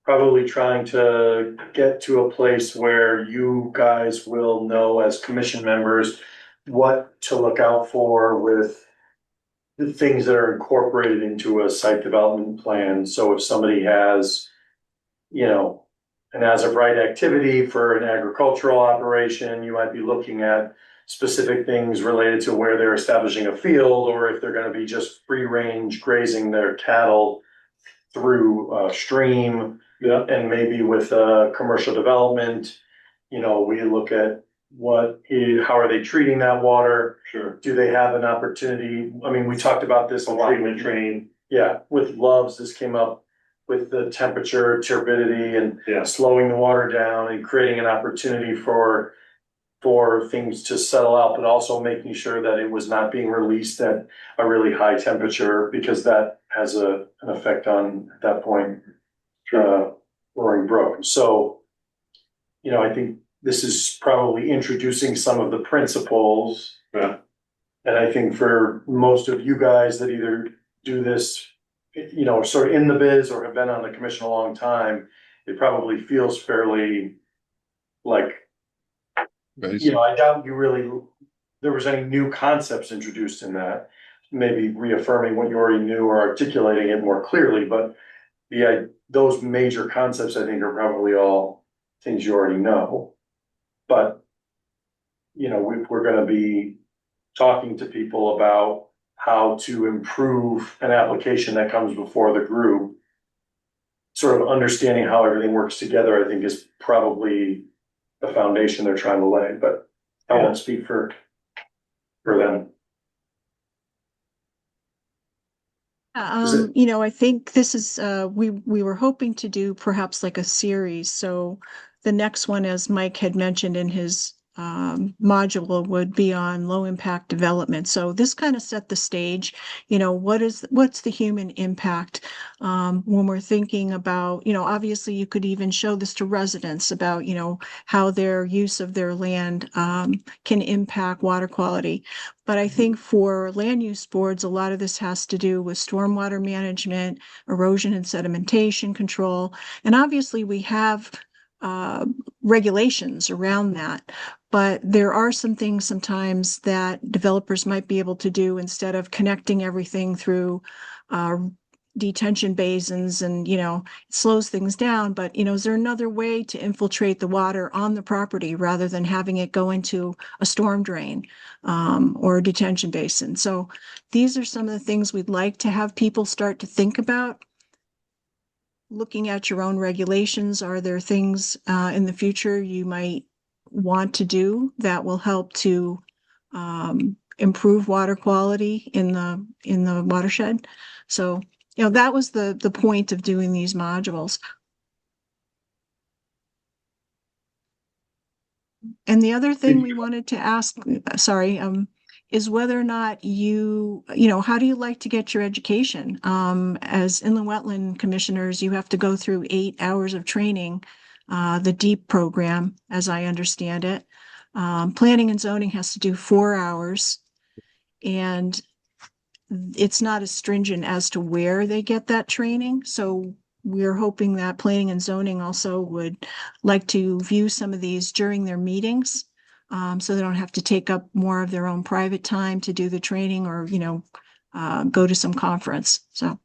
probably trying to get to a place where you guys will know as commission members what to look out for with the things that are incorporated into a site development plan. So if somebody has, an as of right activity for an agricultural operation, you might be looking at specific things related to where they're establishing a field, or if they're going to be just free range grazing their cattle through a stream. Yeah. And maybe with commercial development, we look at how are they treating that water? Sure. Do they have an opportunity? I mean, we talked about this a lot. Treatment train. Yeah, with Loves, this came up with the temperature, turbidity, and Yeah. slowing the water down and creating an opportunity for things to settle out, but also making sure that it was not being released at a really high temperature, because that has an effect on, at that point, Roaring Brook. So, I think this is probably introducing some of the principles. Yeah. And I think for most of you guys that either do this, sort of in the biz or have been on the commission a long time, it probably feels fairly like, I doubt there was any new concepts introduced in that, maybe reaffirming what you already knew or articulating it more clearly, but those major concepts, I think, are probably all things you already know. But, we're gonna be talking to people about how to improve an application that comes before the group. Sort of understanding how everything works together, I think, is probably the foundation they're trying to lay, but I won't speak for them. I think this is, we were hoping to do perhaps like a series. So the next one, as Mike had mentioned in his module would be on low impact development. So this kind of set the stage, you know, what's the human impact when we're thinking about, you know, obviously you could even show this to residents about, you know, how their use of their land can impact water quality. But I think for land use boards, a lot of this has to do with stormwater management, erosion and sedimentation control. And obviously we have regulations around that. But there are some things sometimes that developers might be able to do instead of connecting everything through detention basins, and, you know, it slows things down. But, you know, is there another way to infiltrate the water on the property rather than having it go into a storm drain or a detention basin? So these are some of the things we'd like to have people start to think about. Looking at your own regulations, are there things in the future you might want to do that will help to improve water quality in the watershed? So, you know, that was the point of doing these modules. And the other thing we wanted to ask, sorry, is whether or not you know, how do you like to get your education? As inland wetland commissioners, you have to go through 8 hours of training, the DEEP program, as I understand it. Planning and zoning has to do 4 hours, and it's not as stringent as to where they get that training. So we're hoping that planning and zoning also would like to view some of these during their meetings, so they don't have to take up more of their own private time to do the training, or, you know, go to some conference. So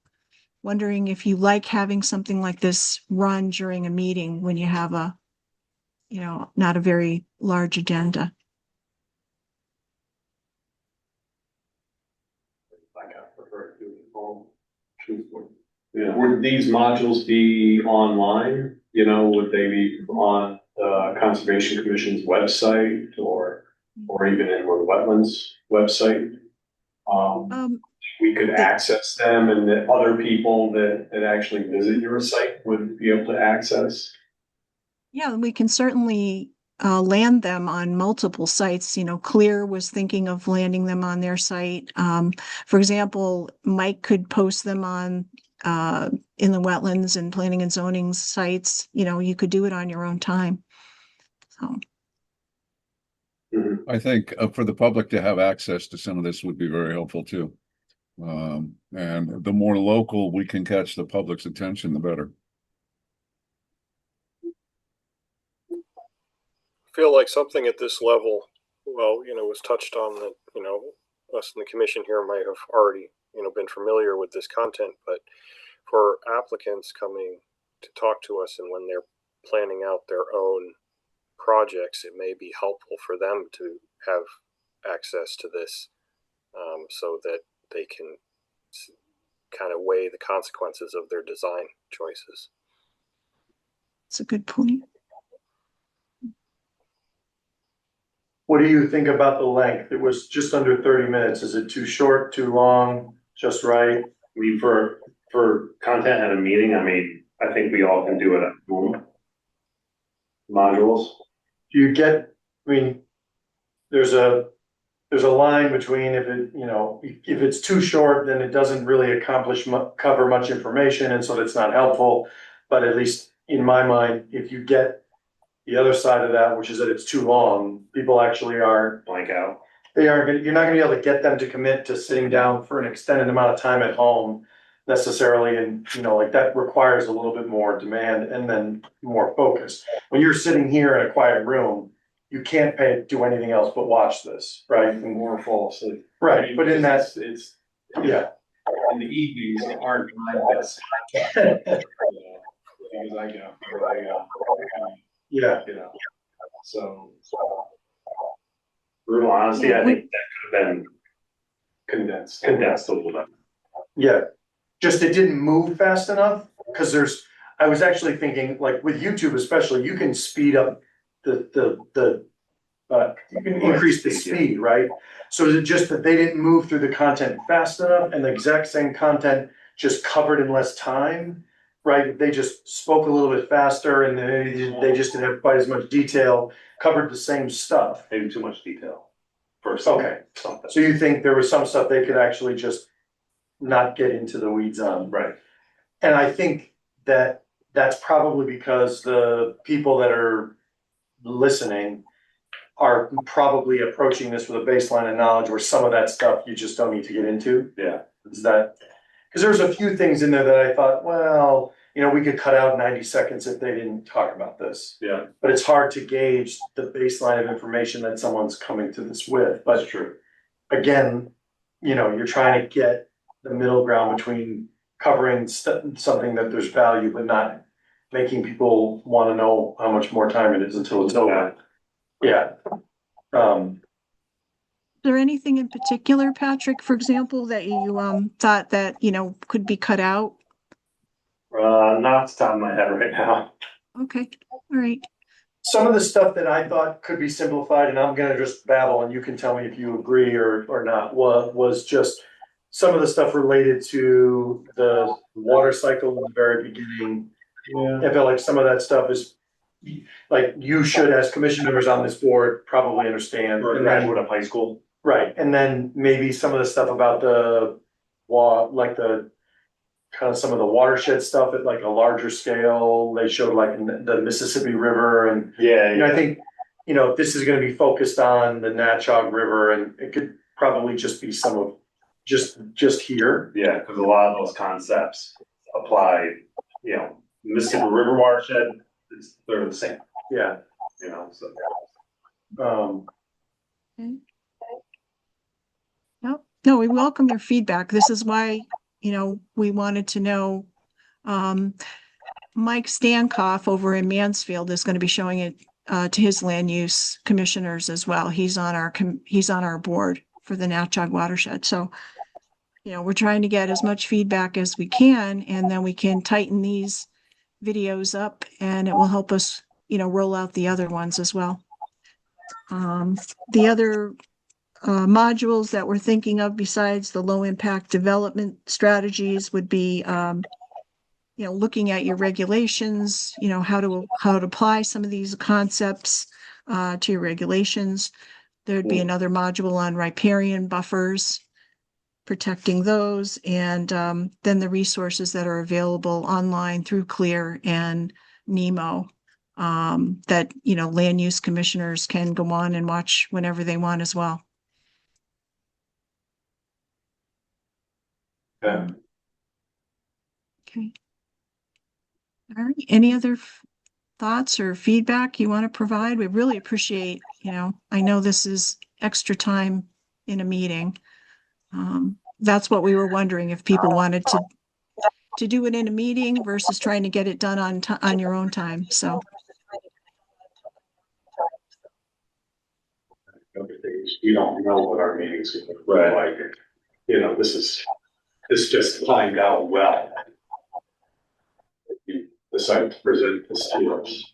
wondering if you like having something like this run during a meeting when you have a, you know, not a very large agenda. Would these modules be online? You know, would they be on the Conservation Commission's website or even in the Wetlands website? We could access them, and that other people that actually visit your site would be able to access? Yeah, we can certainly land them on multiple sites. You know, Clear was thinking of landing them on their site. For example, Mike could post them on in the Wetlands and Planning and Zoning sites. You know, you could do it on your own time. So I think for the public to have access to some of this would be very helpful too. And the more local we can catch the public's attention, the better. Feel like something at this level, well, you know, was touched on that, you know, us in the commission here might have already, you know, been familiar with this content, but for applicants coming to talk to us and when they're planning out their own projects, it may be helpful for them to have access to this, so that they can kind of weigh the consequences of their design choices. it's a good point. What do you think about the length? It was just under 30 minutes. Is it too short, too long, just right? I mean, for content at a meeting, I mean, I think we all can do it at home. Modules. Do you get, I mean, there's a line between if it, you know, if it's too short, then it doesn't really cover much information, and so it's not helpful. But at least in my mind, if you get the other side of that, which is that it's too long, people actually are Blank out. you're not gonna be able to get them to commit to sitting down for an extended amount of time at home necessarily. And, you know, like that requires a little bit more demand and then more focus. When you're sitting here in a quiet room, you can't do anything else but watch this, right? And Or fall asleep. right, but in that, It's yeah. in the evenings, they aren't my best. Because I get up early, Yeah, you know, so Brutal honesty, I think that could have been condensed. condensed a little bit. yeah. Just it didn't move fast enough, because I was actually thinking, like with YouTube especially, you can speed up you can increase the speed, right? So is it just that they didn't move through the content fast enough and the exact same content just covered in less time? right? They just spoke a little bit faster and they just didn't have quite as much detail, covered the same stuff. Maybe too much detail for Okay. something. So you think there was some stuff they could actually just not get into the weeds on? Right. And I think that that's probably because the people that are listening are probably approaching this with a baseline of knowledge where some of that stuff you just don't need to get into. Yeah. Is that, because there's a few things in there that I thought, well, you know, we could cut out 90 seconds if they didn't talk about this. Yeah. But it's hard to gauge the baseline of information that someone's coming to this with. That's But true. again, you know, you're trying to get the middle ground between covering something that there's value, but not making people want to know how much more time it is until it's over. Yeah. Is there anything in particular, Patrick, for example, that you thought that, you know, could be cut out? Not off the top of my head right now. Okay, all right. Some of the stuff that I thought could be simplified, and I'm gonna just babble and you can tell me if you agree or not, was just some of the stuff related to the water cycle in the very beginning. Yeah. I feel like some of that stuff is, like, you should, as commission members on this board, probably understand. Or a And then- graduate of high school. Right, and then maybe some of the stuff about the like the kind of some of the watershed stuff at like a larger scale. They showed like the Mississippi River and, Yeah. you know, I think, you know, if this is gonna be focused on the Natchog River, and it could probably just be some of, just here. Yeah, because a lot of those concepts apply, you know, Mississippi River watershed, they're the same, Yeah. you know, so. No, we welcome your feedback. This is why, you know, we wanted to know. Mike Stankoff over in Mansfield is going to be showing it to his land use commissioners as well. He's on our board for the Natchog watershed. So, you know, we're trying to get as much feedback as we can, and then we can tighten these videos up, and it will help us, you know, roll out the other ones as well. The other modules that we're thinking of besides the low impact development strategies would be, you know, looking at your regulations, you know, how to apply some of these concepts to your regulations. There'd be another module on riparian buffers, protecting those, and then the resources that are available online through CLEAR and NEMO, that, you know, land use commissioners can go on and watch whenever they want as well. Yeah. Okay. All right. Any other thoughts or feedback you want to provide? We really appreciate, you know, I know this is extra time in a meeting. That's what we were wondering, if people wanted to do it in a meeting versus trying to get it done on your own time. So. We don't know what our meetings are going to look like. You know, this just timed out well. We decided to present this to us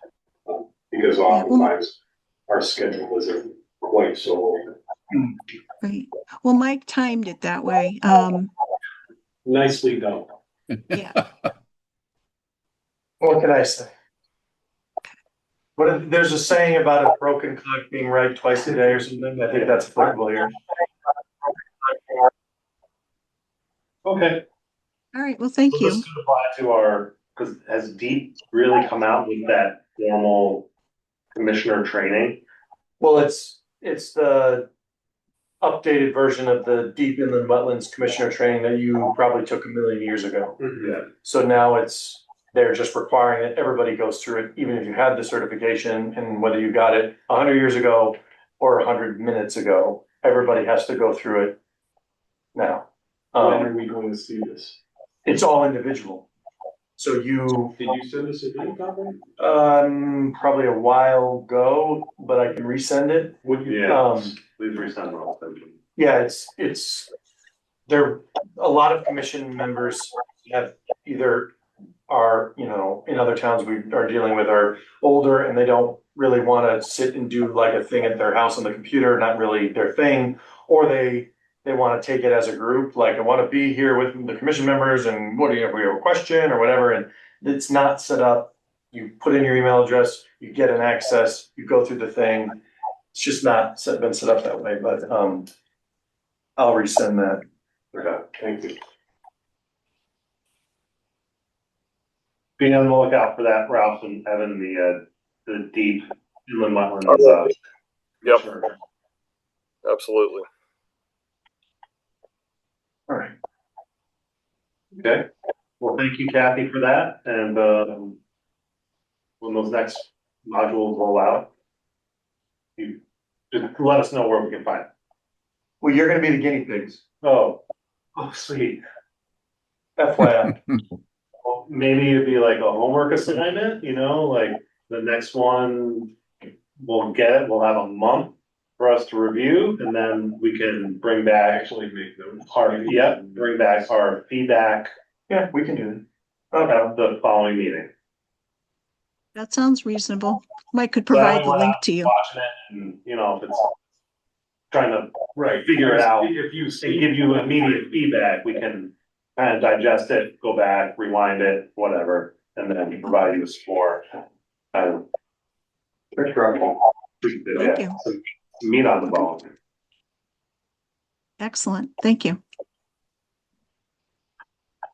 because oftentimes our schedule isn't quite so open. Right. Well, Mike timed it that way. Nicely done. Yeah. What can I say? There's a saying about a broken clock being right twice a day or something. I think that's applicable here. Okay. All right. Well, thank So you. this could apply to our, because has Deep really come out with that formal commissioner training? Well, it's the updated version of the Deep Inland Wetlands Commissioner training that you probably took a million years ago. Yeah. So now they're just requiring that everybody goes through it, even if you had the certification, and whether you got it 100 years ago or 100 minutes ago, everybody has to go through it now. When are we going to see this? It's all individual. So Did you send us a link copy? probably a while ago, but I can resend it. Would you? Yeah. Please resend it all. Thank you. Yeah, it's there. A lot of commission members have either are, you know, in other towns we are dealing with are older and they don't really want to sit and do like a thing at their house on the computer, not really their thing, or they want to take it as a group, like I want to be here with the commission members and what do you have, we have a question or whatever, and it's not set up. You put in your email address, you get an access, you go through the thing. It's just not been set up that way, but I'll resend that. Okay, thank you. Be on the lookout for that, Ralph and Evan, the deep inland wetlands. Yep. Sure. Absolutely. All right. Okay, well, thank you, Kathy, for that, and when those next modules roll out, you just let us know where we can find it. Well, you're gonna be the guinea pigs. Oh, sweet. FYI. Well, maybe it'd be like a homework assignment, you know, like the next one, we'll get it, we'll have a month for us to review, and then we can bring back. Actually make them. Bring back our feedback. Yeah, we can do At the following meeting. That sounds reasonable. Mike could provide the link to you. Watching it, and you know, if it's trying to figure it out, if you give you immediate feedback, we can kind of digest it, go back, rewind it, whatever, and then provide you with some more Thank you. some meat on the bone. Excellent. Thank you.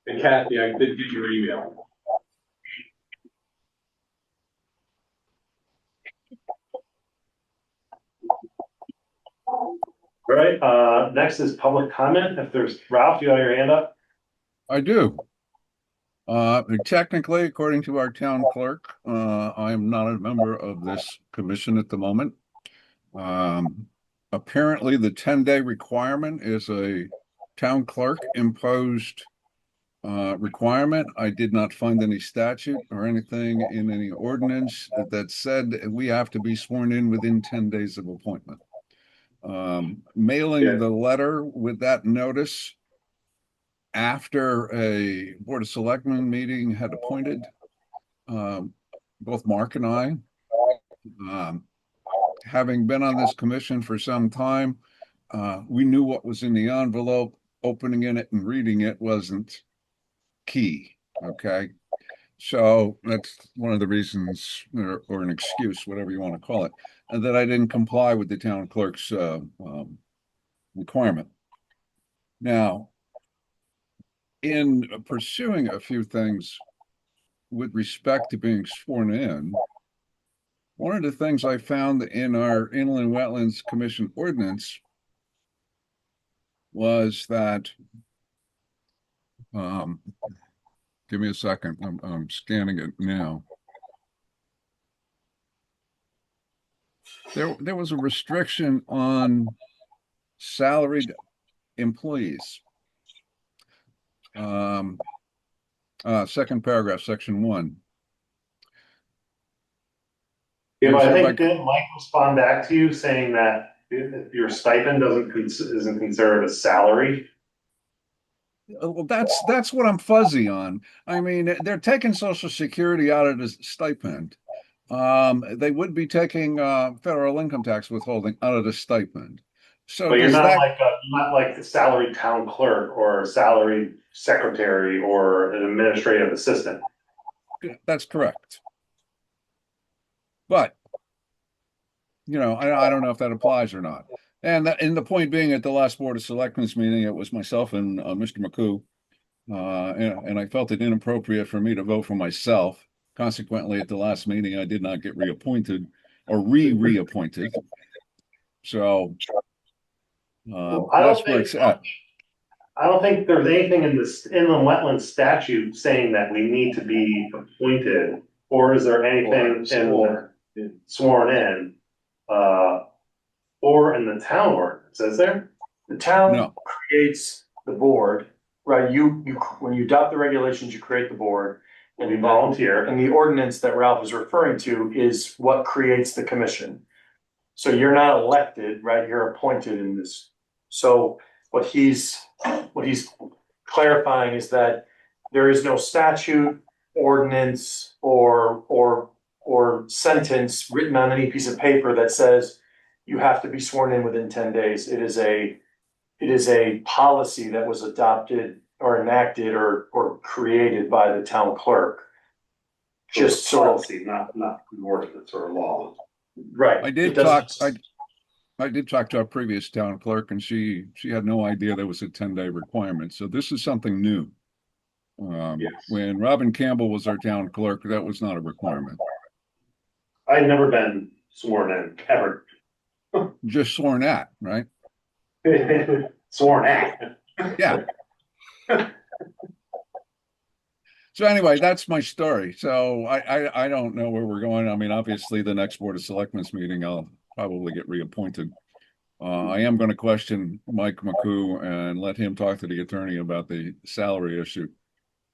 And Kathy, I did get your email. All right, next is public comment. If there's, Ralph, you got your hand up? I do. Technically, according to our town clerk, I am not a member of this commission at the moment. Apparently the 10-day requirement is a town clerk imposed requirement. I did not find any statute or anything in any ordinance that said we have to be sworn in within 10 days of appointment. Mailing the letter with that notice after a Board of Selectmen meeting had appointed both Mark and I, having been on this commission for some time, we knew what was in the envelope. Opening it and reading it wasn't key. Okay. So that's one of the reasons, or an excuse, whatever you want to call it, and that I didn't comply with the town clerk's requirement. Now, in pursuing a few things with respect to being sworn in, one of the things I found in our Inland Wetlands Commission ordinance was that, give me a second, I'm scanning it now. There was a restriction on salaried employees. Second paragraph, section 1. Yeah, but I think didn't Mike respond back to you saying that your stipend isn't considered a salary? Well, that's what I'm fuzzy on. I mean, they're taking Social Security out of the stipend. They would be taking federal income tax withholding out of the stipend. So, but you're not like the salaried town clerk or salaried secretary or an administrative assistant. That's correct. But you know, I don't know if that applies or not. And the point being, at the last Board of Selectmen's meeting, it was myself and Mr. McCoo, and I felt it inappropriate for me to vote for myself. Consequently, at the last meeting, I did not get reappointed or reappointed. So that's where it's at. I don't think there's anything in this inland wetlands statute saying that we need to be appointed, or is there anything sworn in, or in the town ordinance? Is there? The town creates the board, right? You when you adopt the regulations, you create the board, and you volunteer. And the ordinance that Ralph is referring to is what creates the commission. So you're not elected, right? You're appointed in this. So what he's clarifying is that there is no statute, ordinance, or sentence written on any piece of paper that says you have to be sworn in within 10 days. It is a policy that was adopted or enacted or created by the town clerk. just sort of, policy, not an ordinance or a law. right. I It did doesn't- talk, I did talk to our previous town clerk and she had no idea there was a 10-day requirement. So this is something new. Yes. When Robin Campbell was our town clerk, that was not a requirement. I'd never been sworn in, ever. Just sworn at, right? Sworn at. Yeah. So anyway, that's my story. So I don't know where we're going. I mean, obviously the next Board of Selectmen's meeting, I'll probably get reappointed. I am going to question Mike McCoo and let him talk to the attorney about the salary issue.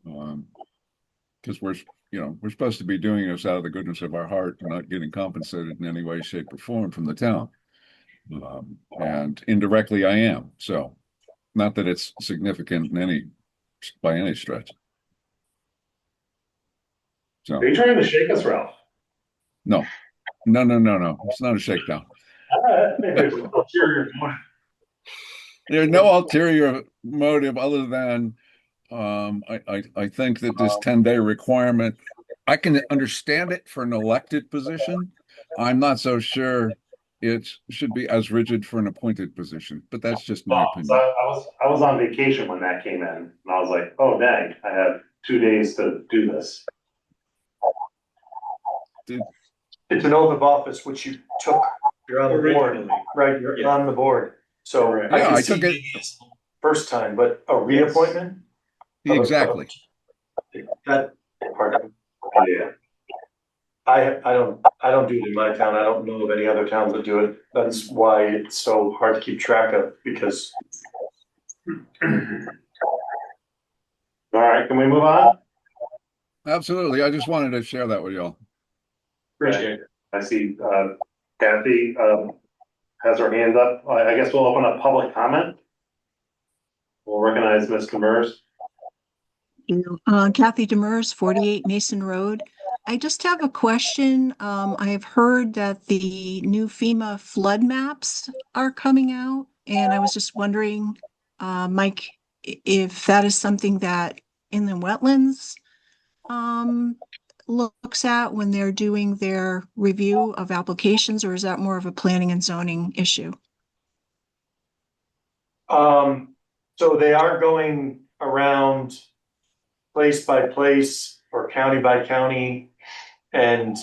Because we're supposed to be doing this out of the goodness of our heart, not getting compensated in any way, shape, or form from the town. And indirectly I am. So not that it's significant by any stretch. So Are you trying to shake us, Ralph? no. It's not a shakedown. There's an ulterior motive. There's no ulterior motive other than I think that this 10-day requirement, I can understand it for an elected position. I'm not so sure it should be as rigid for an appointed position, but that's just my So opinion. I was on vacation when that came in, and I was like, oh dang, I have 2 days to do this. It's an oath of office, which you took. You're on the board, right? You're on the board. So Right. I Yeah, can I see took it. it's the first time, but a reappointment? Exactly. That part of it. Yeah. I don't do it in my town. I don't know of any other towns that do it. That's why it's so hard to keep track of, because All right, can we move on? Absolutely. I just wanted to share that with y'all. appreciate it. I see Kathy has her hand up. I guess we'll open up public comment. We'll recognize Ms. Demers. Kathy Demers, 48 Mason Road. I just have a question. I have heard that the new FEMA flood maps are coming out, and I was just wondering, Mike, if that is something that Inland Wetlands looks at when they're doing their review of applications, or is that more of a planning and zoning issue? So they are going around place by place or county by county and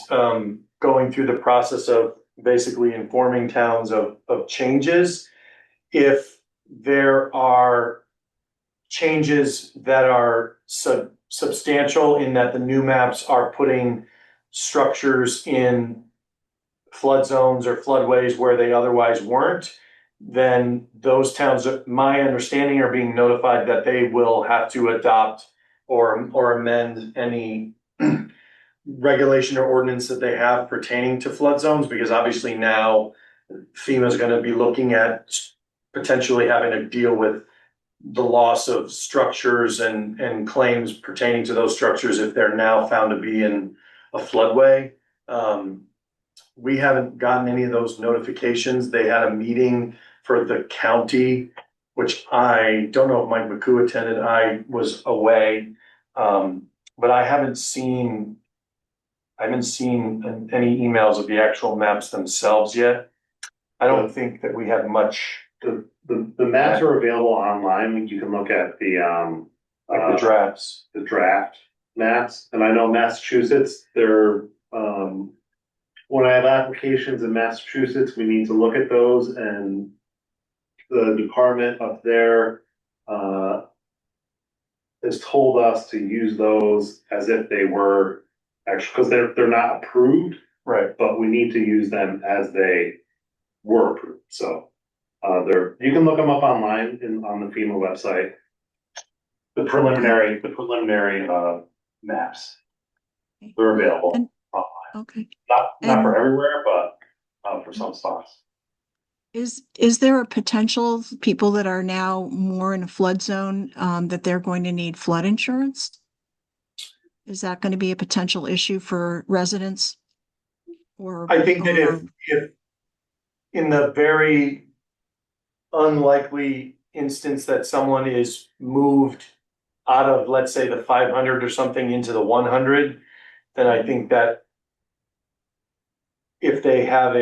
going through the process of basically informing towns of changes. If there are changes that are substantial in that the new maps are putting structures in flood zones or floodways where they otherwise weren't, then those towns, my understanding, are being notified that they will have to adopt or amend any regulation or ordinance that they have pertaining to flood zones, because obviously now FEMA is going to be looking at potentially having to deal with the loss of structures and claims pertaining to those structures if they're now found to be in a floodway. We haven't gotten any of those notifications. They had a meeting for the county, which I don't know if Mike McCoo attended. I was away, but I haven't seen any emails of the actual maps themselves yet. I don't think that we have much. The maps are available online. You can look at the Like the drafts. the draft maps. And I know Massachusetts, they're when I have applications in Massachusetts, we need to look at those, and the department up there has told us to use those as if they were actually, because they're not approved, Right. but we need to use them as they were approved. So you can look them up online on the FEMA website. The preliminary maps, they're available. And- online. Okay. Not for everywhere, but for some spots. Is there a potential people that are now more in a flood zone, that they're going to need flood insurance? Is that going to be a potential issue for residents? Or I think that if in the very unlikely instance that someone is moved out of, let's say, the 500 or something into the 100, then I think that if they have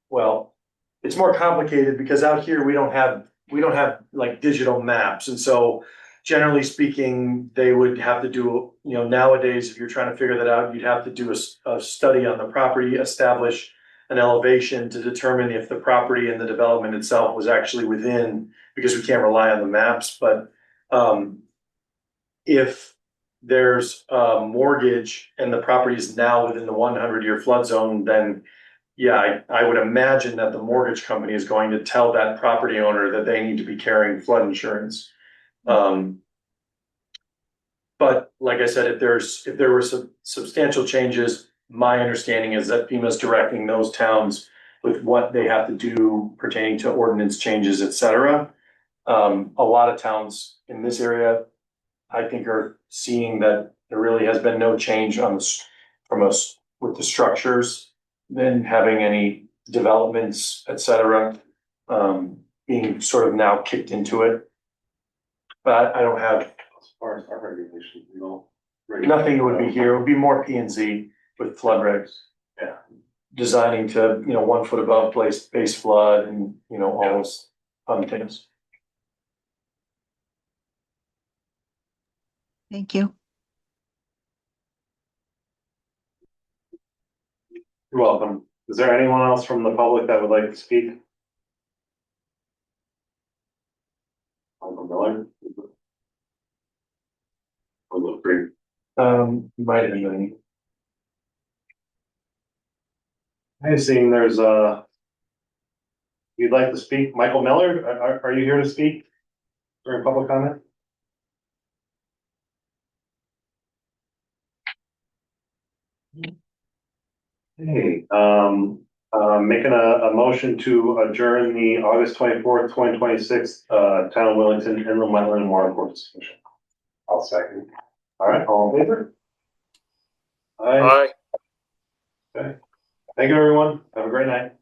well, it's more complicated because out here we don't have like digital maps. And so generally speaking, they would have to do, nowadays, if you're trying to figure that out, you'd have to do a study on the property, establish an elevation to determine if the property and the development itself was actually within, because we can't rely on the maps. But if there's a mortgage and the property is now within the 100-year flood zone, then yeah, I would imagine that the mortgage company is going to tell that property owner that they need to be carrying flood insurance. But like I said, if there were some substantial changes, my understanding is that FEMA's directing those towns with what they have to do pertaining to ordinance changes, et cetera. A lot of towns in this area, I think, are seeing that there really has been no change from us with the structures, then having any developments, et cetera, being sort of now kicked into it. But I don't have, As far as our regulations, nothing would be here. It would be more P and Z with flood regs. Yeah. Designing to, 1 foot above base flood and, all those fun things. Thank you. You're welcome. Is there anyone else from the public that would like to speak? Michael Miller? Free. Might have been. I seen there's you'd like to speak, Michael Miller, are you here to speak during public comment? Hey, making a motion to adjourn the August 24th, 2026, Town of Willington Inland Wetland and Watercourses Commission. I'll second. All right, all in favor? Aye. Aye. Okay. Thank you, everyone. Have a great night.